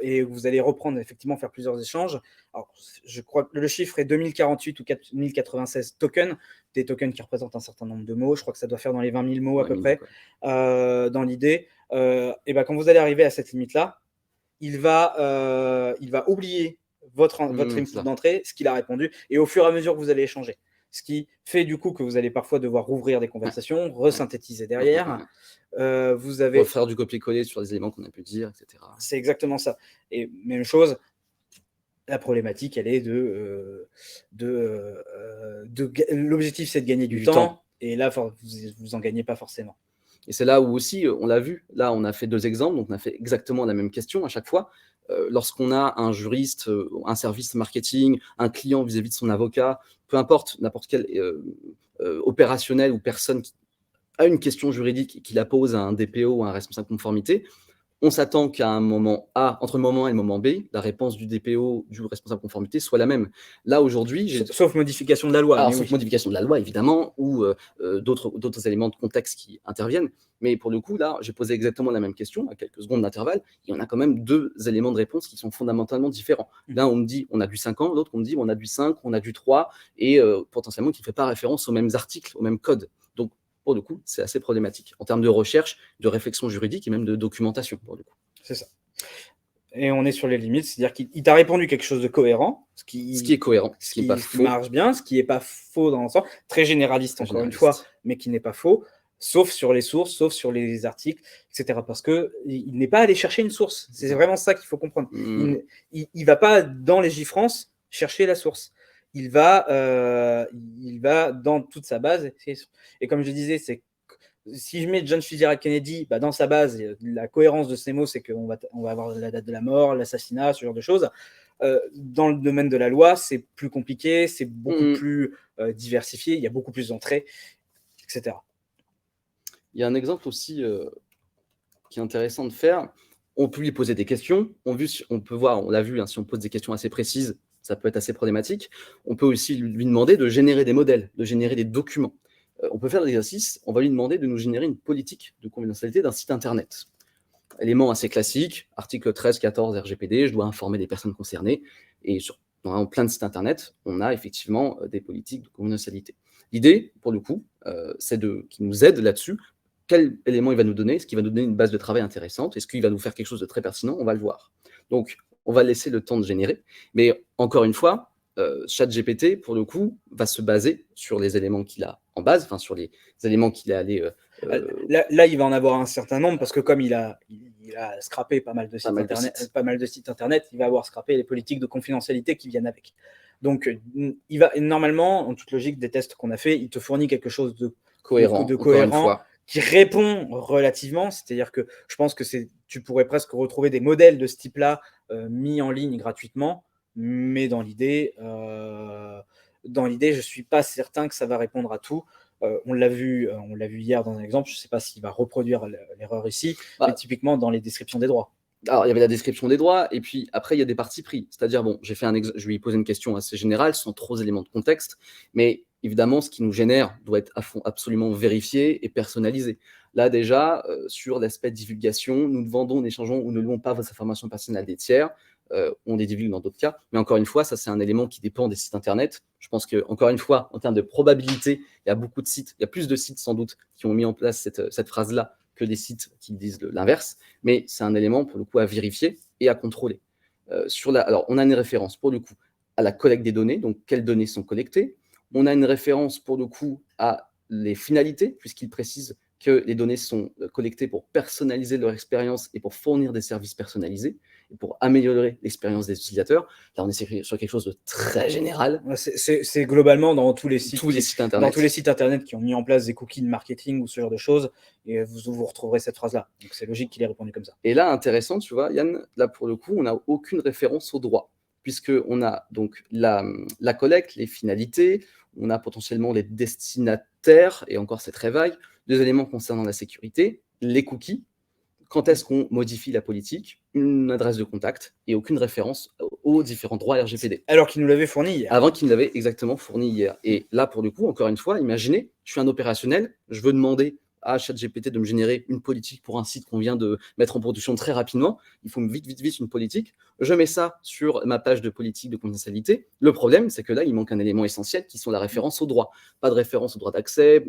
et vous allez reprendre, effectivement, faire plusieurs échanges. Alors, je crois que le chiffre est 2048 ou 4096 tokens, des tokens qui représentent un certain nombre de mots. Je crois que ça doit faire dans les 20 000 mots à peu près, dans l'idée. Et quand vous allez arriver à cette limite-là, il va oublier votre input d'entrée, ce qu'il a répondu, et au fur et à mesure que vous allez échanger. Ce qui fait du coup que vous allez parfois devoir rouvrir des conversations, resynthétiser derrière. Vous avez
faire du copier-coller sur les éléments qu'on a pu dire, etc.
C'est exactement ça. Et même chose, la problématique, elle est l'objectif, c'est de gagner du temps. Et là, vous en gagnez pas forcément.
Et c'est là où aussi, on l'a vu, là, on a fait 2 exemples, donc on a fait exactement la même question à chaque fois. Lorsqu'on a un juriste, un service marketing, un client vis-à-vis de son avocat, peu importe, n'importe quel opérationnel ou personne qui a une question juridique et qui la pose à un DPO ou à un responsable conformité, on s'attend qu'à un moment A, entre le moment A et le moment B, la réponse du DPO, du responsable conformité, soit la même. Là, aujourd'hui...
Sauf modification de la loi.
Alors, sauf modification de la loi, évidemment, ou d'autres éléments de contexte qui interviennent. Mais pour le coup, là, j'ai posé exactement la même question, à quelques secondes d'intervalle, et on a quand même 2 éléments de réponse qui sont fondamentalement différents. L'un, on me dit, on a du 5 ans, l'autre, on me dit, on a du 5, on a du 3, et potentiellement qui ne fait pas référence aux mêmes articles, aux mêmes codes. Donc, pour le coup, c'est assez problématique en termes de recherche, de réflexion juridique et même de documentation, pour le coup.
C'est ça. Et on est sur les limites, c'est-à-dire qu'il t'a répondu quelque chose de cohérent,
ce qui est cohérent, ce qui n'est pas faux,
qui marche bien, ce qui n'est pas faux dans l'ensemble, très généraliste encore une fois, mais qui n'est pas faux, sauf sur les sources, sauf sur les articles, etc. Parce qu'il n'est pas allé chercher une source. C'est vraiment ça qu'il faut comprendre. Il ne va pas dans les JFrance chercher la source. Il va dans toute sa base. Et comme je disais, c'est si je mets John Fitzgerald Kennedy dans sa base, la cohérence de ces mots, c'est qu'on va avoir la date de la mort, l'assassinat, ce genre de choses. Dans le domaine de la loi, c'est plus compliqué, c'est beaucoup plus diversifié, il y a beaucoup plus d'entrées, etc.
Il y a un exemple aussi qui est intéressant de faire. On peut lui poser des questions. On peut voir, on l'a vu, si on pose des questions assez précises, ça peut être assez problématique. On peut aussi lui demander de générer des modèles, de générer des documents. On peut faire l'exercice, on va lui demander de nous générer une politique de confidentialité d'un site internet. Élément assez classique, article 13-14 RGPD, je dois informer les personnes concernées. Et dans plein de sites internet, on a effectivement des politiques de confidentialité. L'idée, pour le coup, c'est qu'il nous aide là-dessus. Quel élément il va nous donner? Est-ce qu'il va nous donner une base de travail intéressante? Est-ce qu'il va nous faire quelque chose de très pertinent? On va le voir. Donc, on va laisser le temps de générer. Mais encore une fois, ChatGPT, pour le coup, va se baser sur les éléments qu'il a en base, enfin sur les éléments qu'il est allé...
Là, il va en avoir un certain nombre, parce que comme il a scrappé pas mal de sites internet, il va avoir scrappé les politiques de confidentialité qui viennent avec. Donc, normalement, en toute logique des tests qu'on a fait, il te fournit quelque chose de cohérent qui répond relativement, c'est-à-dire que je pense que tu pourrais presque retrouver des modèles de ce type-là mis en ligne gratuitement, mais dans l'idée, je ne suis pas certain que ça va répondre à tout. On l'a vu hier dans un exemple, je ne sais pas s'il va reproduire l'erreur ici, mais typiquement dans les descriptions des droits.
Alors, il y avait la description des droits, et puis après, il y a des parties pris. C'est-à-dire, bon, je lui ai posé une question assez générale, sans trop d'éléments de contexte, mais évidemment, ce qui nous génère doit être absolument vérifié et personnalisé. Là, déjà, sur l'aspect divulgation, nous ne vendons, n'échangeons ou ne louons pas vos informations personnelles à des tiers. On les divulgue dans d'autres cas. Mais encore une fois, ça, c'est un élément qui dépend des sites Internet. Je pense que, encore une fois, en termes de probabilité, il y a beaucoup de sites, il y a plus de sites sans doute qui ont mis en place cette phrase-là que des sites qui disent l'inverse. Mais c'est un élément, pour le coup, à vérifier et à contrôler. Alors, on a une référence, pour le coup, à la collecte des données, donc quelles données sont collectées. On a une référence, pour le coup, à les finalités, puisqu'il précise que les données sont collectées pour personnaliser leur expérience et pour fournir des services personnalisés et pour améliorer l'expérience des utilisateurs. Là, on est sur quelque chose de très général.
C'est globalement dans tous les sites
Internet.
Dans tous les sites Internet qui ont mis en place des cookies de marketing ou ce genre de choses, et vous retrouverez cette phrase-là. Donc, c'est logique qu'il ait répondu comme ça.
Et là, intéressant, tu vois, Yann, là, pour le coup, on n'a aucune référence au droit, puisqu'on a donc la collecte, les finalités, on a potentiellement les destinataires, et encore c'est très vague, deux éléments concernant la sécurité, les cookies, quand est-ce qu'on modifie la politique, une adresse de contact, et aucune référence aux différents droits RGPD.
Alors qu'il nous l'avait fourni hier.
Avant qu'il nous l'avait exactement fourni hier. Et là, pour le coup, encore une fois, imaginez, je suis un opérationnel, je veux demander à ChatGPT de me générer une politique pour un site qu'on vient de mettre en production très rapidement. Il faut vite une politique. Je mets ça sur ma page de politique de confidentialité. Le problème, c'est que là, il manque un élément essentiel qui sont la référence au droit. Pas de référence au droit d'accès,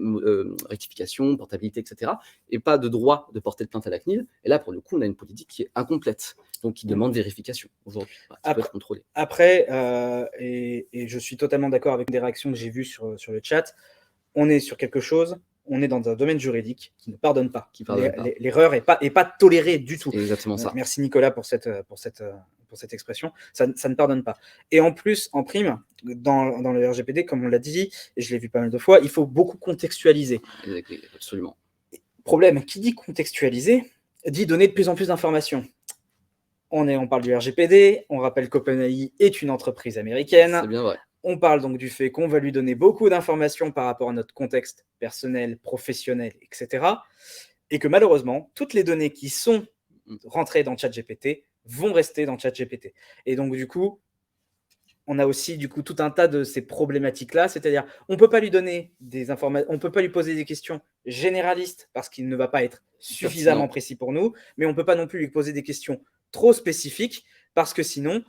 rectification, portabilité, etc. Et pas de droit de porter de plainte à la CNIL. Et là, pour le coup, on a une politique qui est incomplète, donc qui demande vérification aujourd'hui, qui peut être contrôlée.
Après, et je suis totalement d'accord avec des réactions que j'ai vues sur le chat, on est sur quelque chose. On est dans un domaine juridique qui ne pardonne pas. L'erreur n'est pas tolérée du tout.
C'est exactement ça.
Merci Nicolas pour cette expression. Ça ne pardonne pas. Et en plus, en prime, dans le RGPD, comme on l'a dit, et je l'ai vu pas mal de fois, il faut beaucoup contextualiser.
Absolument.
Problème, qui dit contextualiser, dit donner de plus en plus d'informations. On parle du RGPD, on rappelle qu'OpenAI est une entreprise américaine.
C'est bien vrai.
On parle donc du fait qu'on va lui donner beaucoup d'informations par rapport à notre contexte personnel, professionnel, etc. Et que malheureusement, toutes les données qui sont rentrées dans ChatGPT vont rester dans ChatGPT. Et donc du coup, on a aussi tout un tas de ces problématiques-là, c'est-à-dire on ne peut pas lui donner des informations, on ne peut pas lui poser des questions généralistes parce qu'il ne va pas être suffisamment précis pour nous, mais on ne peut pas non plus lui poser des questions trop spécifiques parce que sinon...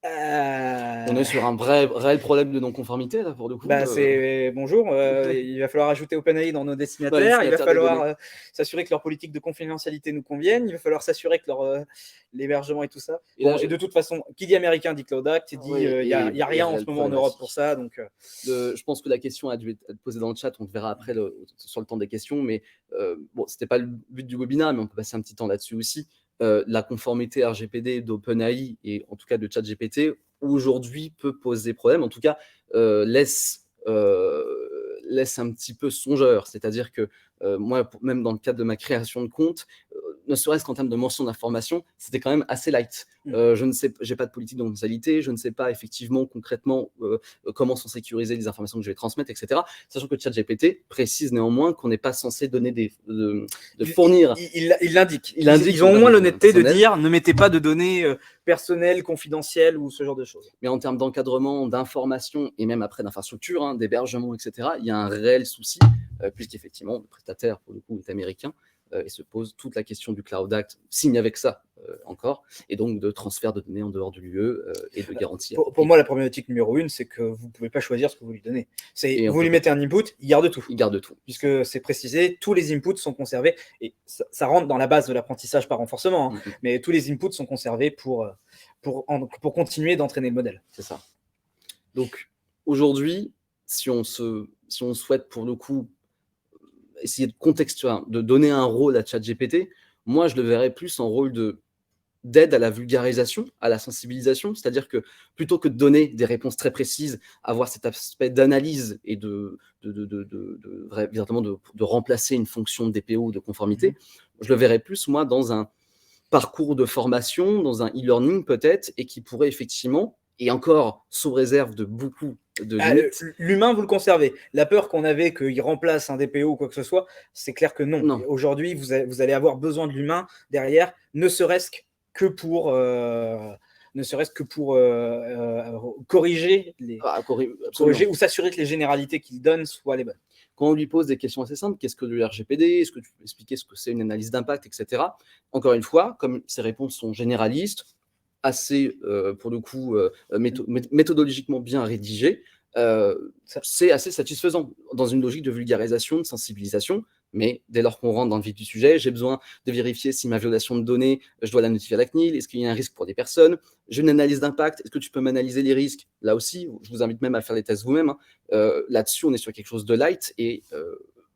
On est sur un réel problème de non-conformité, là, pour le coup.
Bonjour, il va falloir ajouter OpenAI dans nos destinataires, il va falloir s'assurer que leur politique de confidentialité nous convienne, il va falloir s'assurer que l'hébergement et tout ça. Et de toute façon, qui dit américain dit Cloud Act, il n'y a rien en ce moment en Europe pour ça. Donc,
je pense que la question a dû être posée dans le chat, on le verra après sur le temps des questions, mais bon, ce n'était pas le but du webinaire, mais on peut passer un petit temps là-dessus aussi. La conformité RGPD d'OpenAI et en tout cas de ChatGPT aujourd'hui peut poser problème, en tout cas laisse un petit peu songeur, c'est-à-dire que moi, même dans le cadre de ma création de compte, ne serait-ce qu'en termes de mention d'information, c'était quand même assez light. Je ne sais, j'ai pas de politique de confidentialité, je ne sais pas effectivement concrètement comment sont sécurisées les informations que je vais transmettre, etc. Sachant que ChatGPT précise néanmoins qu'on n'est pas censé donner de fournir.
Il l'indique. Ils ont au moins l'honnêteté de dire ne mettez pas de données personnelles, confidentielles ou ce genre de choses.
Mais en termes d'encadrement, d'information et même après d'infrastructure, d'hébergement, etc., il y a un réel souci puisqu'effectivement le prestataire pour le coup est américain. Et se pose toute la question du Cloud Act, s'il n'y avait que ça encore, et donc de transfert de données en dehors de l'UE et de garantie.
Pour moi, la problématique numéro 1, c'est que vous ne pouvez pas choisir ce que vous lui donnez. Vous lui mettez un input, il garde tout.
Il garde tout.
Puisque c'est précisé, tous les inputs sont conservés, et ça rentre dans la base de l'apprentissage par renforcement, hein, mais tous les inputs sont conservés pour continuer d'entraîner le modèle.
C'est ça. Donc, aujourd'hui, si on souhaite pour le coup essayer de donner un rôle à ChatGPT, moi je le verrais plus en rôle d'aide à la vulgarisation, à la sensibilisation, c'est-à-dire que plutôt que de donner des réponses très précises, avoir cet aspect d'analyse et de remplacer une fonction de DPO ou de conformité, je le verrais plus moi dans un parcours de formation, dans un e-learning peut-être, et qui pourrait effectivement et encore sous réserve de beaucoup de limites.
L'humain, vous le conservez. La peur qu'on avait qu'il remplace un DPO ou quoi que ce soit, c'est clair que non.
Non.
Aujourd'hui, vous allez avoir besoin de l'humain derrière, ne serait-ce que pour corriger corriger ou s'assurer que les généralités qu'il donne soient les bonnes.
Quand on lui pose des questions assez simples, qu'est-ce que le RGPD? Est-ce que tu peux expliquer ce que c'est une analyse d'impact, etc. Encore une fois, comme ces réponses sont généralistes, assez, pour le coup, méthodologiquement bien rédigées, c'est assez satisfaisant dans une logique de vulgarisation, de sensibilisation. Mais dès lors qu'on rentre dans le vif du sujet, j'ai besoin de vérifier si ma violation de données, je dois la notifier à la CNIL. Est-ce qu'il y a un risque pour des personnes? J'ai une analyse d'impact. Est-ce que tu peux m'analyser les risques? Là aussi, je vous invite même à faire les tests vous-même. Là-dessus, on est sur quelque chose de light et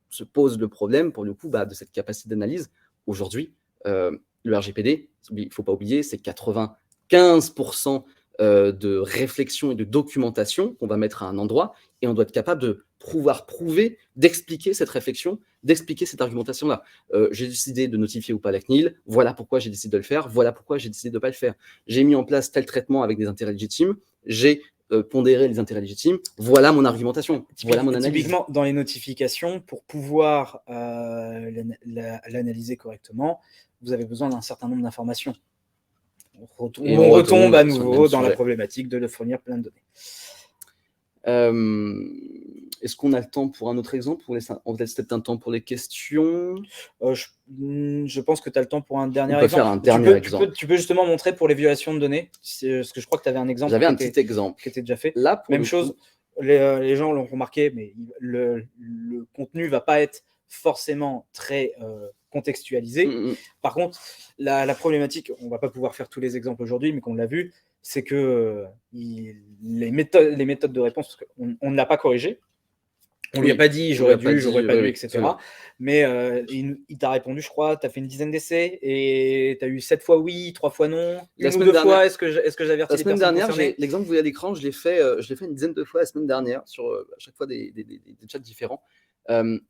se pose le problème, pour le coup, de cette capacité d'analyse. Aujourd'hui, le RGPD, il ne faut pas oublier, c'est 95% de réflexion et de documentation qu'on va mettre à un endroit, et on doit être capable de prouver, d'expliquer cette réflexion, d'expliquer cette argumentation-là. J'ai décidé de notifier ou pas la CNIL, voilà pourquoi j'ai décidé de le faire, voilà pourquoi j'ai décidé de ne pas le faire. J'ai mis en place tel traitement avec des intérêts légitimes, j'ai pondéré les intérêts légitimes, voilà mon argumentation, voilà mon analyse.
Typiquement, dans les notifications, pour pouvoir l'analyser correctement, vous avez besoin d'un certain nombre d'informations. On retombe à nouveau dans la problématique de fournir plein de
données. Est-ce qu'on a le temps pour un autre exemple? On laisse peut-être un temps pour les questions.
Je pense que tu as le temps pour un dernier
exemple. On peut faire un dernier exemple.
Tu peux justement montrer pour les violations de données, parce que je crois que tu avais un exemple.
J'avais un petit exemple
qui était déjà fait.
Là,
même chose, les gens l'ont remarqué, mais le contenu ne va pas être forcément très contextualisé. Par contre, la problématique, on ne va pas pouvoir faire tous les exemples aujourd'hui, mais qu'on l'a vu, c'est que les méthodes de réponse, parce qu'on ne l'a pas corrigé. On lui a pas dit j'aurais dû, etc. Mais il t'a répondu, je crois, tu as fait une dizaine d'essais et tu as eu 7 fois oui, 3 fois non. Une ou deux fois, est-ce que j'avertis les personnes concernées?
La semaine dernière, l'exemple que vous voyez à l'écran, je l'ai fait une dizaine de fois la semaine dernière, sur à chaque fois des chats différents.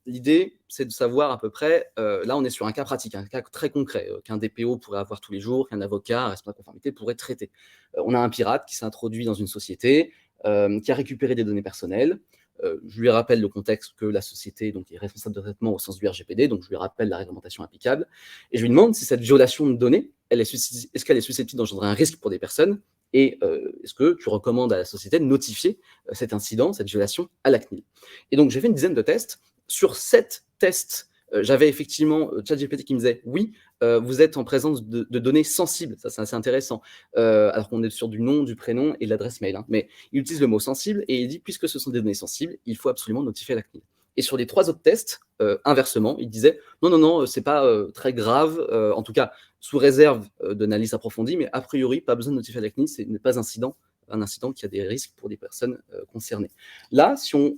L'idée, c'est de savoir à peu près, là on est sur un cas pratique, un cas très concret, qu'un DPO pourrait avoir tous les jours, qu'un avocat, un responsable de conformité pourrait traiter. On a un pirate qui s'est introduit dans une société, qui a récupéré des données personnelles. Je lui rappelle le contexte que la société donc, est responsable de traitement au sens du RGPD, donc je lui rappelle la réglementation applicable, et je lui demande si cette violation de données, est-ce qu'elle est susceptible d'engendrer un risque pour des personnes, et est-ce que tu recommandes à la société de notifier cet incident, cette violation à la CNIL. Et donc j'ai fait une dizaine de tests. Sur 7 tests, j'avais effectivement ChatGPT qui me disait oui, vous êtes en présence de données sensibles, ça c'est assez intéressant, alors qu'on est sur du nom, du prénom et de l'adresse mail, mais il utilise le mot sensible et il dit puisque ce sont des données sensibles, il faut absolument notifier à la CNIL. Et sur les 3 autres tests, inversement, il disait non, c'est pas très grave, en tout cas sous réserve d'analyse approfondie, mais a priori pas besoin de notifier à la CNIL, ce n'est pas un incident qui a des risques pour des personnes concernées. Là, si on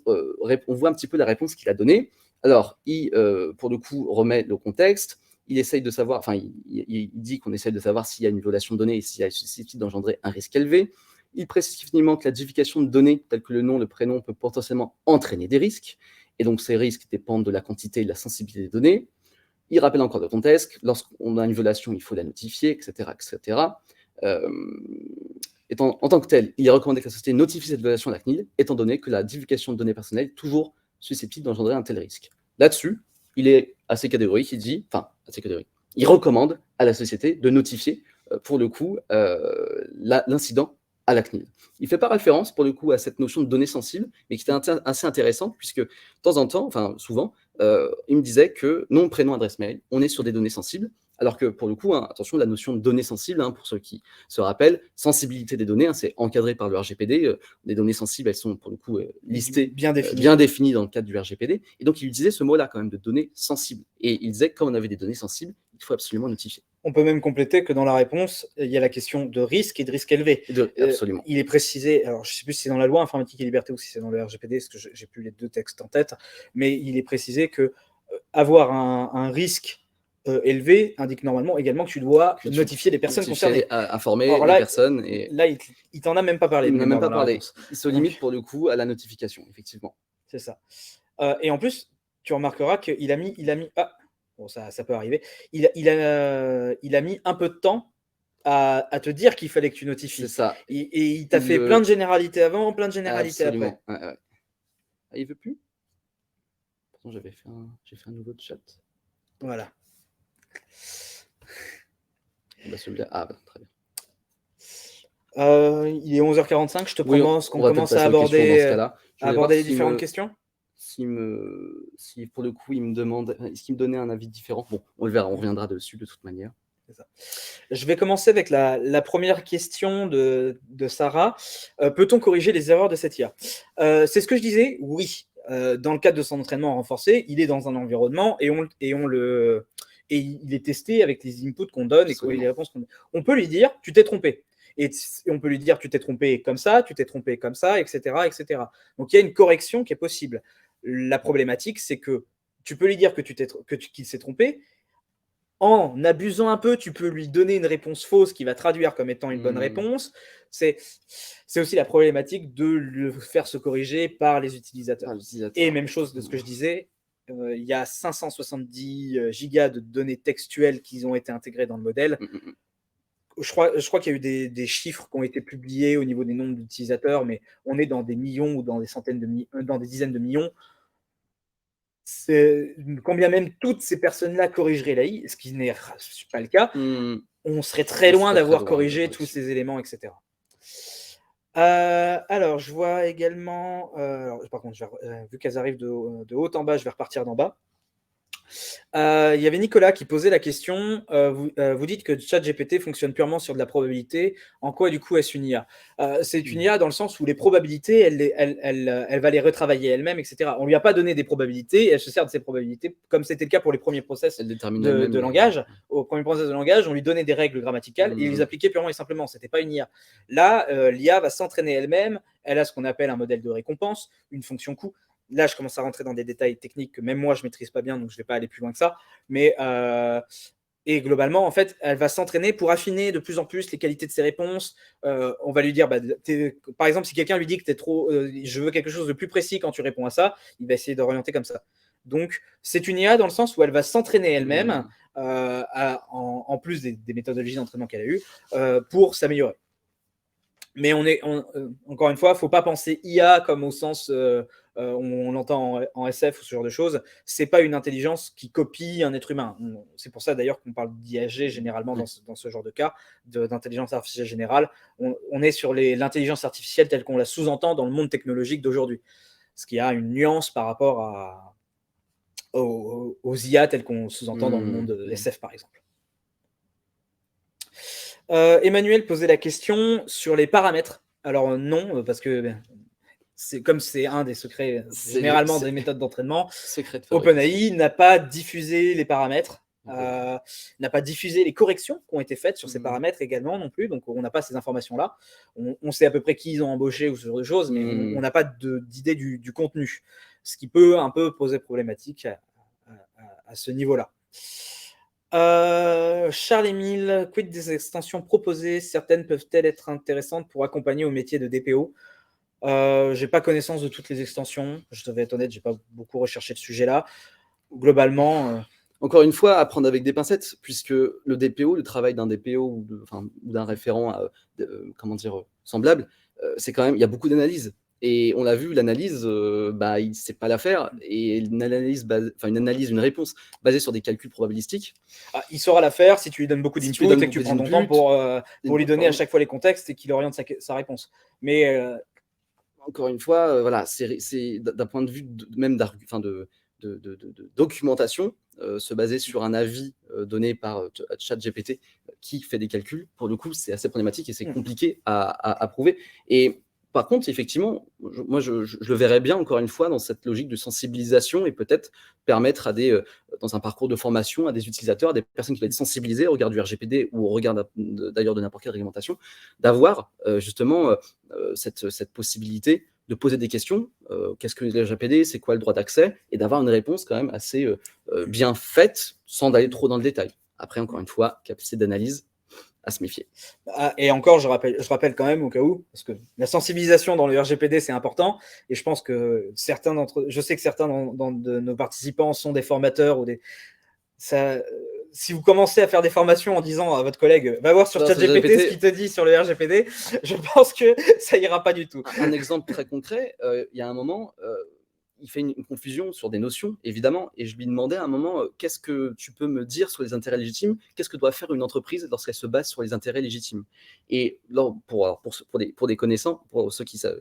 voit un petit peu la réponse qu'il a donnée, alors il, pour le coup, remet le contexte, il essaye de savoir, il dit qu'on essaye de savoir s'il y a une violation de données et s'il y a susceptible d'engendrer un risque élevé. Il précise finalement que la divulgation de données, telles que le nom, le prénom, peut potentiellement entraîner des risques, et donc ces risques dépendent de la quantité et de la sensibilité des données. Il rappelle encore le contexte, lorsqu'on a une violation, il faut la notifier, etc. En tant que tel, il est recommandé que la société notifie cette violation à la CNIL, étant donné que la divulgation de données personnelles est toujours susceptible d'engendrer un tel risque. Là-dessus, il est assez catégorique, il recommande à la société de notifier, pour le coup, l'incident à la CNIL. Il ne fait pas référence, pour le coup, à cette notion de données sensibles, mais qui était assez intéressante, puisque de temps en temps, souvent, il me disait que nom, prénom, adresse mail, on est sur des données sensibles, alors que pour le coup, attention, la notion de données sensibles, pour ceux qui se rappellent, sensibilité des données, c'est encadré par le RGPD. Les données sensibles, elles sont pour le coup listées, bien définies dans le cadre du RGPD. Et donc, il utilisait ce mot-là quand même de données sensibles. Et il disait que quand on avait des données sensibles, il faut absolument notifier.
On peut même compléter que dans la réponse, il y a la question de risque et de risque élevé.
Absolument.
Il est précisé, alors je ne sais plus si c'est dans la loi informatique et liberté ou si c'est dans le RGPD, parce que je n'ai plus les 2 textes en tête, mais il est précisé que avoir un risque élevé indique normalement également que tu dois notifier les personnes concernées.
Informer les personnes. Et
là, il t'en a même pas parlé.
Il n'en a même pas parlé. Il se limite pour le coup à la notification, effectivement.
C'est ça. Et en plus, tu remarqueras qu'il a mis bon, ça peut arriver. Il a mis un peu de temps à te dire qu'il fallait que tu notifies.
C'est ça.
Et il t'a fait plein de généralités avant, plein de généralités
Absolument.
après.
Ouais. Ah, il veut plus? Pourtant, j'ai fait un nouveau chat.
Voilà.
Celui-là. Ah, bah, très bien.
Il est 11h45, je te propose qu'on commence à aborder les différentes questions.
Si pour le coup il me demande, est-ce qu'il me donnait un avis différent? Bon, on le verra, on reviendra dessus de toute manière.
C'est ça. Je vais commencer avec la première question de Sarah. Peut-on corriger les erreurs de cette IA? C'est ce que je disais, oui. Dans le cadre de son entraînement renforcé, il est dans un environnement et il est testé avec les inputs qu'on donne et les réponses qu'on donne. On peut lui dire, tu t'es trompé. Et on peut lui dire, tu t'es trompé comme ça, tu t'es trompé comme ça, etc., etc. Donc, il y a une correction qui est possible. La problématique, c'est que tu peux lui dire qu'il s'est trompé. En abusant un peu, tu peux lui donner une réponse fausse qui va traduire comme étant une bonne réponse. C'est aussi la problématique de le faire se corriger par les utilisateurs. Et même chose de ce que je disais, il y a 570 gigas de données textuelles qui ont été intégrées dans le modèle. Je crois qu'il y a eu des chiffres qui ont été publiés au niveau des nombres d'utilisateurs, mais on est dans des millions ou dans des dizaines de millions. Quand bien même toutes ces personnes-là corrigeraient l'AI, ce qui n'est pas le cas, on serait très loin d'avoir corrigé tous ces éléments, etc. Alors, je vois également... par contre, vu qu'elles arrivent de haut en bas, je vais repartir d'en bas. Il y avait Nicolas qui posait la question, vous dites que ChatGPT fonctionne purement sur de la probabilité, en quoi du coup est-ce une IA? C'est une IA dans le sens où les probabilités, elle va les retravailler elle-même, etc. On ne lui a pas donné des probabilités, elle se sert de ces probabilités, comme c'était le cas pour les premiers process de langage. Au premier process de langage, on lui donnait des règles grammaticales et il les appliquait purement et simplement, ce n'était pas une IA. Là, l'IA va s'entraîner elle-même, elle a ce qu'on appelle un modèle de récompense, une fonction coût. Là, je commence à rentrer dans des détails techniques que même moi, je ne maîtrise pas bien, donc je ne vais pas aller plus loin que ça. Mais et globalement, en fait, elle va s'entraîner pour affiner de plus en plus les qualités de ses réponses. On va lui dire, par exemple, si quelqu'un lui dit que je veux quelque chose de plus précis quand tu réponds à ça, il va essayer d'orienter comme ça. Donc, c'est une IA dans le sens où elle va s'entraîner elle-même, en plus des méthodologies d'entraînement qu'elle a eues, pour s'améliorer. Mais encore une fois, il ne faut pas penser IA comme au sens on l'entend en SF ou ce genre de choses. Ce n'est pas une intelligence qui copie un être humain. C'est pour ça d'ailleurs qu'on parle d'IAG généralement dans ce genre de cas, d'intelligence artificielle générale. On est sur l'intelligence artificielle telle qu'on la sous-entend dans le monde technologique d'aujourd'hui. Ce qui a une nuance par rapport aux IA telles qu'on sous-entend dans le monde de SF par exemple. Emmanuel posait la question sur les paramètres. Alors non, parce que c'est un des secrets généralement des méthodes d'entraînement. OpenAI n'a pas diffusé les paramètres, n'a pas diffusé les corrections qui ont été faites sur ces paramètres également non plus. Donc on n'a pas ces informations-là. On sait à peu près qui ils ont embauché ou ce genre de choses, mais on n'a pas d'idée du contenu, ce qui peut un peu poser problématique à ce niveau-là. Charles-Émile, quid des extensions proposées? Certaines peuvent-elles être intéressantes pour accompagner au métier de DPO? J'ai pas connaissance de toutes les extensions. Je devais être honnête, j'ai pas beaucoup recherché le sujet-là. Globalement...
Encore une fois, à prendre avec des pincettes, puisque le DPO, le travail d'un DPO ou d'un référent semblable, c'est quand même, il y a beaucoup d'analyses. Et on l'a vu, l'analyse, il ne sait pas la faire. Et une une réponse basée sur des calculs probabilistiques.
Il saura la faire si tu lui donnes beaucoup d'inputs et que tu prends ton temps pour lui donner à chaque fois les contextes et qu'il oriente sa réponse. Mais
encore une fois, voilà, c'est d'un point de vue même de documentation, se baser sur un avis donné par ChatGPT qui fait des calculs. Pour le coup, c'est assez problématique et c'est compliqué à prouver. Et par contre, effectivement, moi, je le verrais bien, encore une fois, dans cette logique de sensibilisation et peut-être permettre dans un parcours de formation à des utilisateurs, à des personnes qui vont être sensibilisées au regard du RGPD ou au regard d'ailleurs de n'importe quelle réglementation, d'avoir justement cette possibilité de poser des questions. Qu'est-ce que le RGPD? C'est quoi le droit d'accès? Et d'avoir une réponse quand même assez bien faite sans aller trop dans le détail. Après, encore une fois, capacité d'analyse à se méfier.
Et encore, je rappelle quand même au cas où, parce que la sensibilisation dans le RGPD, c'est important. Et je pense que je sais que certains de nos participants sont des formateurs ou si vous commencez à faire des formations en disant à votre collègue va voir sur ChatGPT ce qu'il te dit sur le RGPD, je pense que ça ira pas du tout.
Un exemple très concret, il y a un moment, il fait une confusion sur des notions, évidemment, et je lui demandais à un moment, qu'est-ce que tu peux me dire sur les intérêts légitimes? Qu'est-ce que doit faire une entreprise lorsqu'elle se base sur les intérêts légitimes? Et pour des connaissants, pour ceux qui sont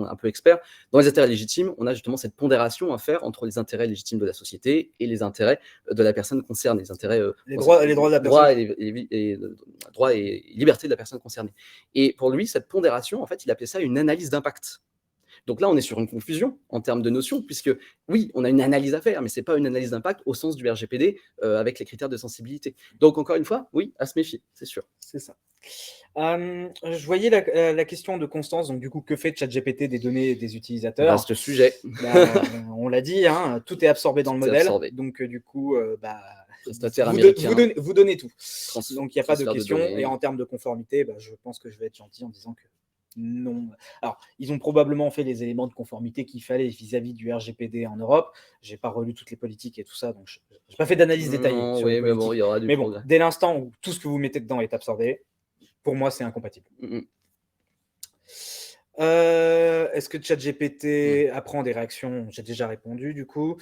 un peu experts, dans les intérêts légitimes, on a justement cette pondération à faire entre les intérêts légitimes de la société et les intérêts de la personne concernée, les intérêts,
les droits de la personne.
droits et libertés de la personne concernée. Et pour lui, cette pondération, en fait, il appelait ça une analyse d'impact. Donc là, on est sur une confusion en termes de notions, puisque oui, on a une analyse à faire, mais ce n'est pas une analyse d'impact au sens du RGPD avec les critères de sensibilité. Donc encore une fois, oui, à se méfier, c'est sûr.
C'est ça. Je voyais la question de Constance, donc du coup, que fait ChatGPT des données des utilisateurs?
Vaste sujet.
On l'a dit, hein, tout est absorbé dans le modèle, donc du coup, vous donnez tout. Donc il n'y a pas de question, et en termes de conformité, je pense que je vais être gentil en disant que non. Alors, ils ont probablement fait les éléments de conformité qu'il fallait vis-à-vis du RGPD en Europe. Je n'ai pas relu toutes les politiques et tout ça, donc je n'ai pas fait d'analyse détaillée sur les politiques.
Mais bon, il y aura du progrès.
Dès l'instant où tout ce que vous mettez dedans est absorbé, pour moi, c'est incompatible. Est-ce que ChatGPT apprend des réactions? J'ai déjà répondu, du coup.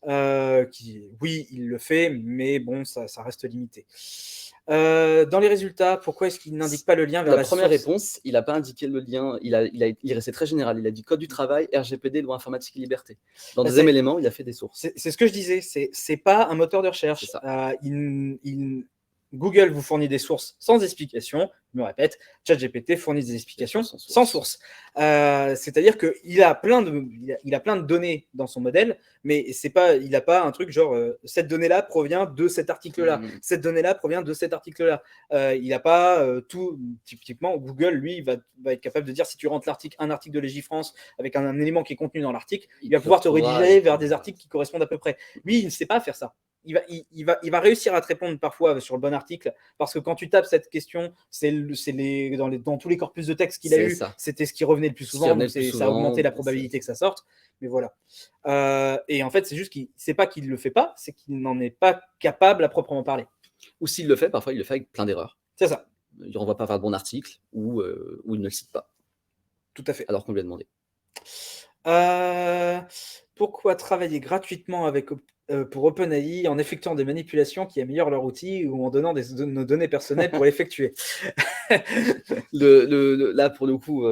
Oui, il le fait, mais bon, ça reste limité. Dans les résultats, pourquoi est-ce qu'il n'indique pas le lien vers la
première réponse, il n'a pas indiqué le lien, il est resté très général, il a dit code du travail, RGPD, loi informatique et liberté. Dans le deuxième élément, il a fait des sources.
C'est ce que je disais, c'est pas un moteur de recherche. Google vous fournit des sources sans explication. Je me répète, ChatGPT fournit des explications sans source. C'est-à-dire qu'il a plein de données dans son modèle, mais il n'a pas un truc genre cette donnée-là provient de cet article-là, cette donnée-là provient de cet article-là. Il n'a pas tout. Typiquement, Google, lui, va être capable de dire si tu rentres un article de Légifrance avec un élément qui est contenu dans l'article, il va pouvoir te rediriger vers des articles qui correspondent à peu près. Lui, il ne sait pas faire ça. Il va réussir à te répondre parfois sur le bon article, parce que quand tu tapes cette question, dans tous les corpus de texte qu'il a eu, c'était ce qui revenait le plus souvent, donc ça a augmenté la probabilité que ça sorte. Mais voilà. Et en fait, c'est juste c'est pas qu'il le fait pas, c'est qu'il n'en est pas capable à proprement parler.
Ou s'il le fait, parfois il le fait avec plein d'erreurs.
C'est ça.
Il ne renvoie pas vers le bon article ou il ne le cite pas.
Tout à fait.
Alors qu'on lui a demandé.
Pourquoi travailler gratuitement pour OpenAI en effectuant des manipulations qui améliorent leur outil ou en donnant nos données personnelles pour l'effectuer?
Là, pour le coup,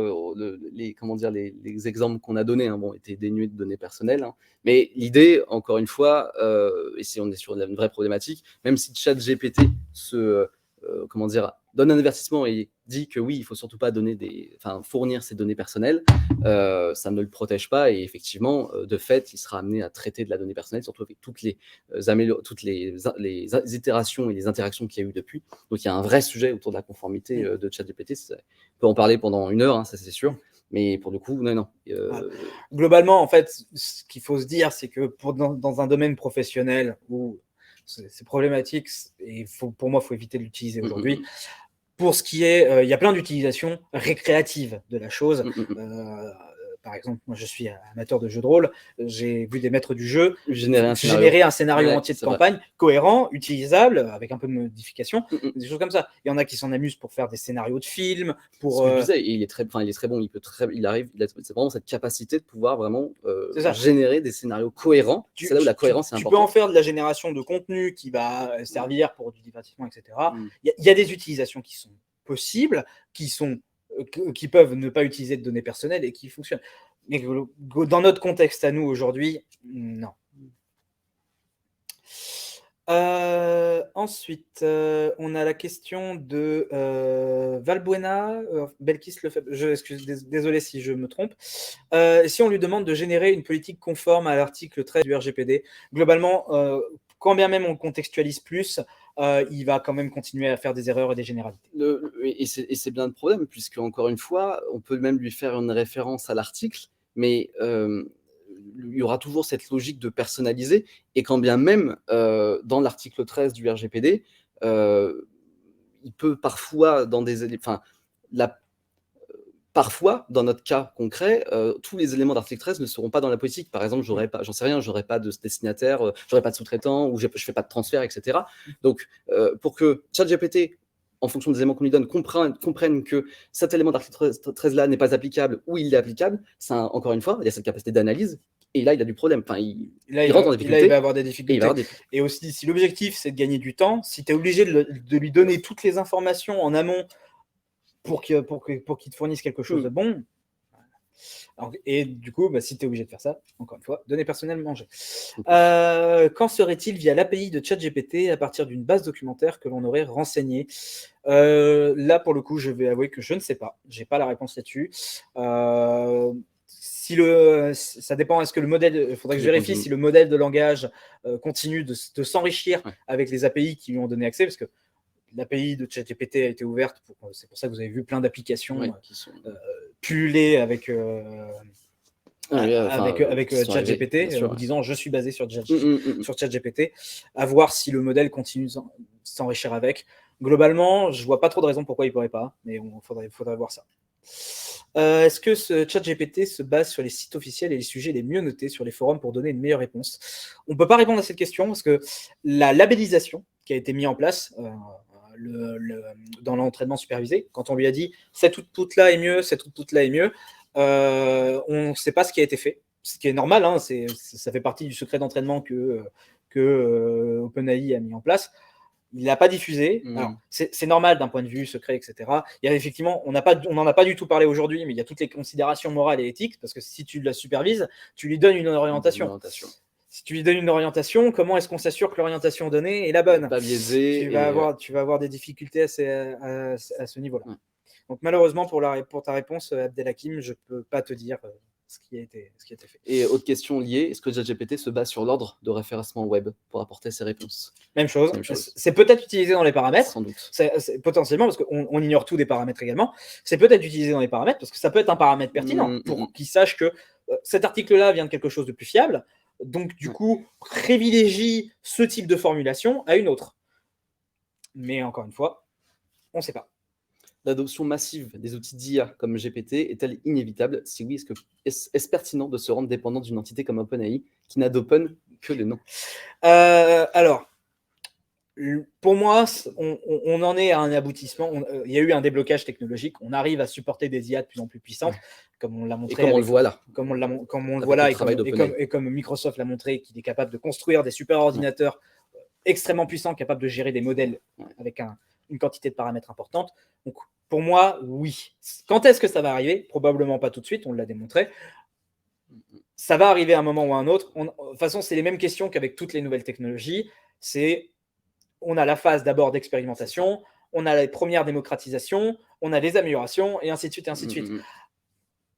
les exemples qu'on a donnés étaient dénués de données personnelles. Mais l'idée, encore une fois, et si on est sur une vraie problématique, même si ChatGPT donne un avertissement et dit que oui, il ne faut surtout pas fournir ses données personnelles, ça ne le protège pas et effectivement, de fait, il sera amené à traiter de la donnée personnelle, surtout avec toutes les itérations et les interactions qu'il y a eu depuis. Donc, il y a un vrai sujet autour de la conformité de ChatGPT. On peut en parler pendant 1 heure, ça c'est sûr. Mais pour le coup, non.
Globalement, en fait, ce qu'il faut se dire, c'est que dans un domaine professionnel où c'est problématique et pour moi, il faut éviter de l'utiliser aujourd'hui. Pour ce qui est, il y a plein d'utilisations récréatives de la chose. Par exemple, moi je suis amateur de jeux de rôle, j'ai vu des maîtres du jeu générer un scénario entier de campagne cohérent, utilisable, avec un peu de modification, des choses comme ça. Il y en a qui s'en amusent pour faire des scénarios de films.
Il est très bon, c'est vraiment cette capacité de pouvoir vraiment générer des scénarios cohérents. C'est là où la cohérence est importante.
Tu peux en faire de la génération de contenu qui va servir pour du divertissement, etc. Il y a des utilisations qui sont possibles, qui peuvent ne pas utiliser de données personnelles et qui fonctionnent. Mais dans notre contexte à nous aujourd'hui, non. Ensuite, on a la question de Valbuena, Belkis Lefebvre, désolé si je me trompe. Si on lui demande de générer une politique conforme à l'article 13 du RGPD, globalement, quand bien même on contextualise plus, il va quand même continuer à faire des erreurs et des généralités.
Et c'est bien le problème, puisque encore une fois, on peut même lui faire une référence à l'article, mais il y aura toujours cette logique de personnaliser, et quand bien même, dans l'article 13 du RGPD, il peut parfois, parfois, dans notre cas concret, tous les éléments d'article 13 ne seront pas dans la politique. Par exemple, j'aurais pas, j'en sais rien, j'aurais pas de destinataire, j'aurais pas de sous-traitant, ou je fais pas de transfert, etc. Donc, pour que ChatGPT, en fonction des éléments qu'on lui donne, comprenne que cet élément d'article 13-là n'est pas applicable ou il est applicable, ça, encore une fois, il y a cette capacité d'analyse, et là, il a du problème. Enfin, il rentre dans des difficultés.
Là, il va avoir des difficultés. Et aussi, si l'objectif, c'est de gagner du temps, si tu es obligé de lui donner toutes les informations en amont pour qu'il te fournisse quelque chose de bon. Alors, et du coup, si tu es obligé de faire ça, encore une fois, données personnelles, manger. Quand serait-il via l'API de ChatGPT à partir d'une base documentaire que l'on aurait renseignée? Là, pour le coup, je vais avouer que je ne sais pas. Je n'ai pas la réponse là-dessus. Ça dépend, est-ce que le modèle, il faudrait que je vérifie si le modèle de langage continue de s'enrichir avec les API qui lui ont donné accès, parce que l'API de ChatGPT a été ouverte, c'est pour ça que vous avez vu plein d'applications qui sont pullulées avec ChatGPT, en vous disant je suis basé sur ChatGPT, à voir si le modèle continue de s'enrichir avec. Globalement, je vois pas trop de raisons pourquoi il pourrait pas, mais il faudrait voir ça. Est-ce que ce ChatGPT se base sur les sites officiels et les sujets les mieux notés sur les forums pour donner une meilleure réponse? On ne peut pas répondre à cette question parce que la labellisation qui a été mise en place dans l'entraînement supervisé, quand on lui a dit cette output là est mieux, cette output là est mieux, on ne sait pas ce qui a été fait, ce qui est normal, hein, ça fait partie du secret d'entraînement que OpenAI a mis en place. Il ne l'a pas diffusé. Alors, c'est normal d'un point de vue secret, etc. Il y a effectivement, on n'en a pas du tout parlé aujourd'hui, mais il y a toutes les considérations morales et éthiques, parce que si tu la supervises, tu lui donnes une orientation. Si tu lui donnes une orientation, comment est-ce qu'on s'assure que l'orientation donnée est la bonne?
Pas biaisé.
Tu vas avoir des difficultés à ce niveau-là. Donc malheureusement, pour ta réponse, Abdelhakim, je ne peux pas te dire ce qui a été fait.
Et autre question liée, est-ce que ChatGPT se base sur l'ordre de référencement web pour apporter ses réponses?
Même chose. C'est peut-être utilisé dans les paramètres.
Sans doute.
C'est potentiellement, parce qu'on ignore tout des paramètres également, c'est peut-être utilisé dans les paramètres, parce que ça peut être un paramètre pertinent pour qu'il sache que cet article-là vient de quelque chose de plus fiable, donc du coup, privilégie ce type de formulation à une autre. Mais encore une fois, on ne sait pas.
L'adoption massive des outils d'IA comme GPT est-elle inévitable? Si oui, est-ce pertinent de se rendre dépendant d'une entité comme OpenAI qui n'a d'open que le nom?
Alors, pour moi, on en est à un aboutissement. Il y a eu un déblocage technologique. On arrive à supporter des IA de plus en plus puissantes, comme on l'a montré.
Et comme on le voit là.
Comme on le voit là, et comme Microsoft l'a montré, qu'il est capable de construire des super ordinateurs extrêmement puissants, capables de gérer des modèles avec une quantité de paramètres importante. Donc, pour moi, oui. Quand est-ce que ça va arriver? Probablement pas tout de suite, on l'a démontré. Ça va arriver à un moment ou à un autre. De toute façon, c'est les mêmes questions qu'avec toutes les nouvelles technologies. On a la phase d'abord d'expérimentation, on a les premières démocratisations, on a les améliorations, et ainsi de suite, et ainsi de suite.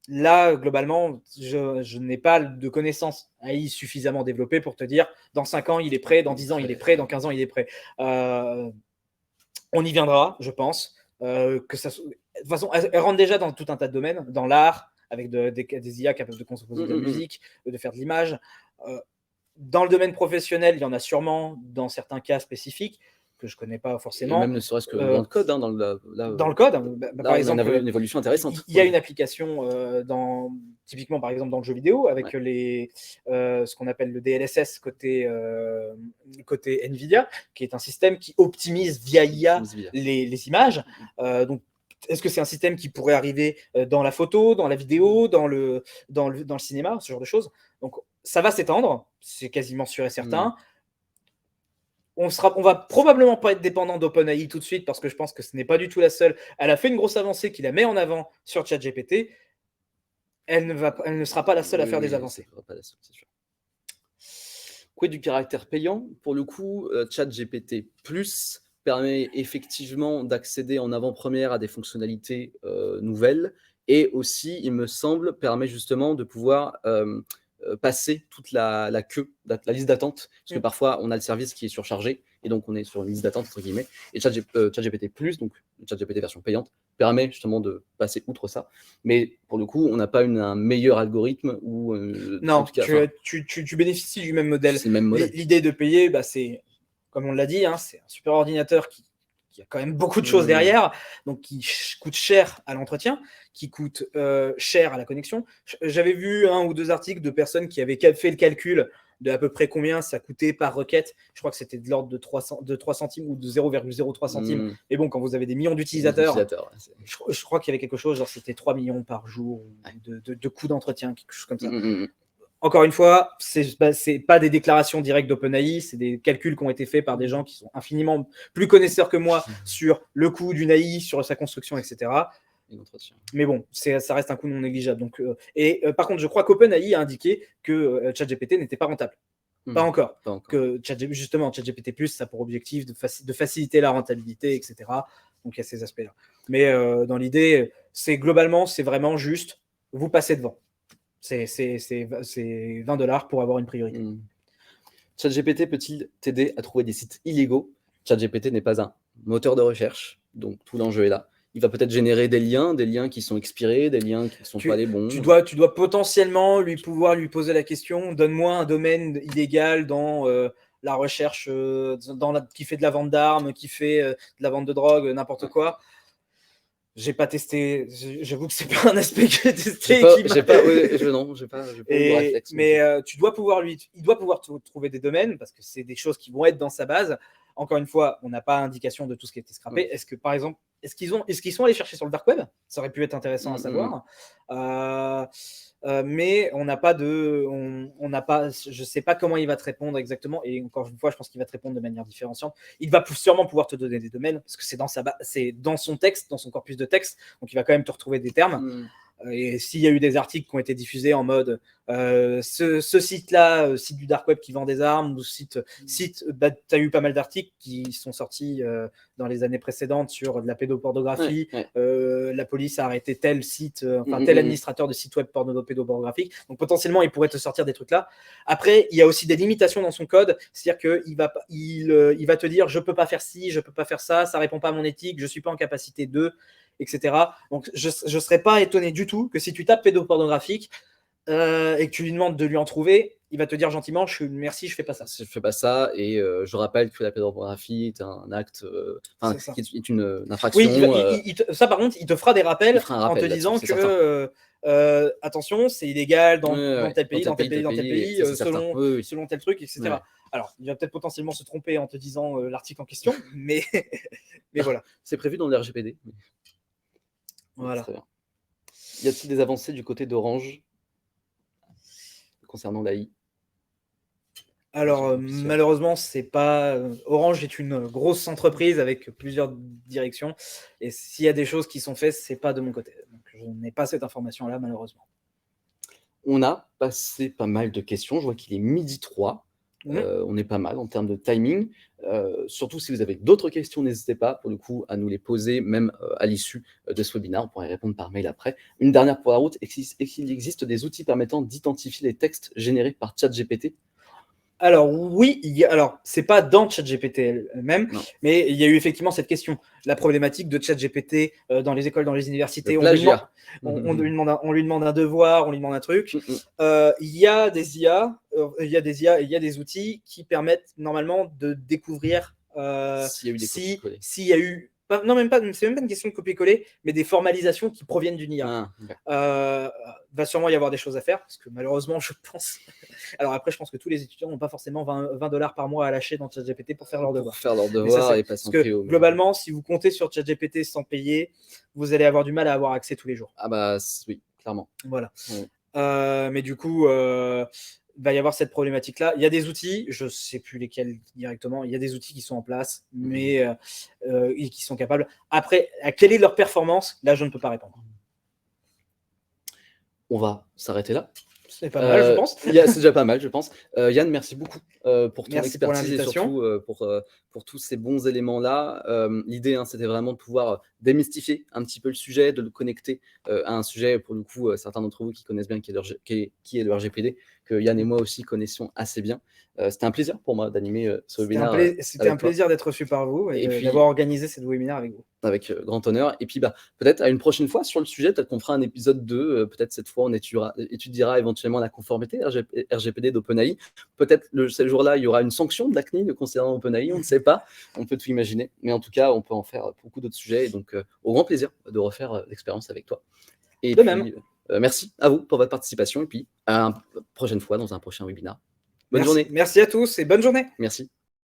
Là, globalement, je n'ai pas de connaissances AI suffisamment développées pour te dire dans 5 ans, il est prêt, dans 10 ans, il est prêt, dans 15 ans, il est prêt. On y viendra, je pense. De toute façon, elle rentre déjà dans tout un tas de domaines, dans l'art, avec des IA capables de composer de la musique, de faire de l'image. Dans le domaine professionnel, il y en a sûrement dans certains cas spécifiques que je ne connais pas forcément.
Et même ne serait-ce que dans le code. Dans
le code,
par exemple, on a une évolution intéressante.
Il y a une application, typiquement par exemple dans le jeu vidéo, avec ce qu'on appelle le DLSS côté NVIDIA, qui est un système qui optimise via IA les images. Donc, est-ce que c'est un système qui pourrait arriver dans la photo, dans la vidéo, dans le cinéma, ce genre de choses? Donc, ça va s'étendre, c'est quasiment sûr et certain. On va probablement pas être dépendant d'OpenAI tout de suite, parce que je pense que ce n'est pas du tout la seule. Elle a fait une grosse avancée qui la met en avant sur ChatGPT. Elle ne sera pas la seule à faire des avancées.
C'est sûr. Quid du caractère payant? Pour le coup, ChatGPT Plus permet effectivement d'accéder en avant-première à des fonctionnalités nouvelles, et aussi, il me semble, permet justement de pouvoir passer toute la queue, la liste d'attente, parce que parfois on a le service qui est surchargé, et donc on est sur une liste d'attente entre guillemets, et ChatGPT Plus, donc ChatGPT version payante, permet justement de passer outre ça, mais pour le coup on n'a pas un meilleur algorithme ou
non, tu bénéficies du même modèle.
C'est le même modèle.
L'idée de payer, c'est comme on l'a dit, c'est un super ordinateur qui a quand même beaucoup de choses derrière, donc qui coûte cher à l'entretien, qui coûte cher à la connexion. J'avais vu 1 ou 2 articles de personnes qui avaient fait le calcul de à peu près combien ça coûtait par requête. Je crois que c'était de l'ordre de 3 centimes ou de 0,03 centimes. Mais bon, quand vous avez des millions d'utilisateurs, je crois qu'il y avait quelque chose, genre c'était 3 millions par jour de coûts d'entretien, quelque chose comme ça. Encore une fois, c'est pas des déclarations directes d'OpenAI, c'est des calculs qui ont été faits par des gens qui sont infiniment plus connaisseurs que moi sur le coût d'une AI, sur sa construction, etc. Mais bon, ça reste un coût non négligeable. Donc, par contre, je crois qu'OpenAI a indiqué que ChatGPT n'était pas rentable. Pas encore. Que justement, ChatGPT+, ça a pour objectif de faciliter la rentabilité, etc. Donc, il y a ces aspects-là. Mais dans l'idée, globalement, c'est vraiment juste, vous passez devant. C'est $20 pour avoir une priorité.
ChatGPT peut-il t'aider à trouver des sites illégaux? ChatGPT n'est pas un moteur de recherche, donc tout l'enjeu est là. Il va peut-être générer des liens qui sont expirés, des liens qui ne sont pas les bons.
Tu dois potentiellement pouvoir lui poser la question, donne-moi un domaine illégal dans la recherche, qui fait de la vente d'armes, qui fait de la vente de drogue, n'importe quoi. J'ai pas testé, j'avoue que c'est pas un aspect que j'ai testé.
J'ai pas le réflexe.
Mais il doit pouvoir trouver des domaines parce que c'est des choses qui vont être dans sa base. Encore une fois, on n'a pas indication de tout ce qui a été scrappé. Est-ce que, par exemple, est-ce qu'ils sont allés chercher sur le dark web? Ça aurait pu être intéressant à savoir. Mais on n'a pas je sais pas comment il va te répondre exactement. Et encore une fois, je pense qu'il va te répondre de manière différenciante. Il va sûrement pouvoir te donner des domaines parce que c'est dans son texte, dans son corpus de texte. Donc, il va quand même te retrouver des termes. Et s'il y a eu des articles qui ont été diffusés en mode ce site-là, site du dark web qui vend des armes, ou site tu as eu pas mal d'articles qui sont sortis dans les années précédentes sur de la pédopornographie. La police a arrêté tel site, tel administrateur de site web pédopornographique. Donc potentiellement, il pourrait te sortir des trucs là. Après, il y a aussi des limitations dans son code, c'est-à-dire qu'il va te dire je peux pas faire ci, je peux pas faire ça, ça répond pas à mon éthique, je suis pas en capacité de, etc. Donc je serais pas étonné du tout que si tu tapes pédopornographique et que tu lui demandes de lui en trouver, il va te dire gentiment merci, je fais pas ça.
Je fais pas ça, et je rappelle que la pédopornographie est un acte, est une infraction.
Oui, ça par contre, il te fera des rappels en te disant que attention, c'est illégal dans tel pays, dans tel pays, selon tel truc, etc. Alors, il va peut-être potentiellement se tromper en te disant l'article en question, mais voilà.
C'est prévu dans le RGPD.
Voilà.
Y a-t-il des avancées du côté d'Orange concernant l'AI?
Alors, malheureusement, c'est pas. Orange est une grosse entreprise avec plusieurs directions. Et s'il y a des choses qui sont faites, c'est pas de mon côté. Donc, je n'ai pas cette information-là, malheureusement.
On a passé pas mal de questions. Je vois qu'il est 12h03. On est pas mal en termes de timing. Surtout si vous avez d'autres questions, n'hésitez pas pour le coup à nous les poser, même à l'issue de ce webinaire. On pourrait répondre par mail après. Une dernière pour la route, est-ce qu'il existe des outils permettant d'identifier les textes générés par ChatGPT?
Alors oui, alors c'est pas dans ChatGPT elle-même, mais il y a eu effectivement cette question, la problématique de ChatGPT dans les écoles, dans les universités. On lui demande un devoir, on lui demande un truc. Il y a des IA, il y a des outils qui permettent normalement de découvrir s'il y a eu non, même pas, c'est même pas une question de copier-coller, mais des formalisations qui proviennent d'une IA. Va sûrement y avoir des choses à faire, parce que malheureusement, je pense. Alors après, je pense que tous les étudiants n'ont pas forcément $20 par mois à lâcher dans ChatGPT pour faire leurs devoirs.
Et passer en préo.
Globalement, si vous comptez sur ChatGPT sans payer, vous allez avoir du mal à avoir accès tous les jours.
Ah bah oui, clairement.
Voilà. Mais du coup, il va y avoir cette problématique-là. Il y a des outils, je ne sais plus lesquels directement, il y a des outils qui sont en place, mais qui sont capables. Après, quelle est leur performance? Là, je ne peux pas répondre.
On va s'arrêter là.
C'est pas mal, je pense.
C'est déjà pas mal, je pense. Yann, merci beaucoup pour ton expertise et surtout pour tous ces bons éléments-là. L'idée, c'était vraiment de pouvoir démystifier un petit peu le sujet, de le connecter à un sujet, pour le coup, certains d'entre vous qui connaissent bien qui est le RGPD, que Yann et moi aussi connaissions assez bien. C'était un plaisir pour moi d'animer ce webinaire.
C'était un plaisir d'être reçu par vous et d'avoir organisé ce webinaire avec vous.
Avec grand honneur. Et puis, peut-être à une prochaine fois sur le sujet, peut-être qu'on fera un épisode 2. Peut-être cette fois, on étudiera éventuellement la conformité RGPD d'OpenAI. Peut-être ce jour-là, il y aura une sanction de la CNIL concernant OpenAI. On ne sait pas. On peut tout imaginer. Mais en tout cas, on peut en faire beaucoup d'autres sujets. Et donc, au grand plaisir de refaire l'expérience avec toi. Et
De
puis,
même.
merci à vous pour votre participation et puis à une prochaine fois dans un prochain webinaire. Bonne
Merci.
journée.
Merci à tous et bonne journée.
Merci.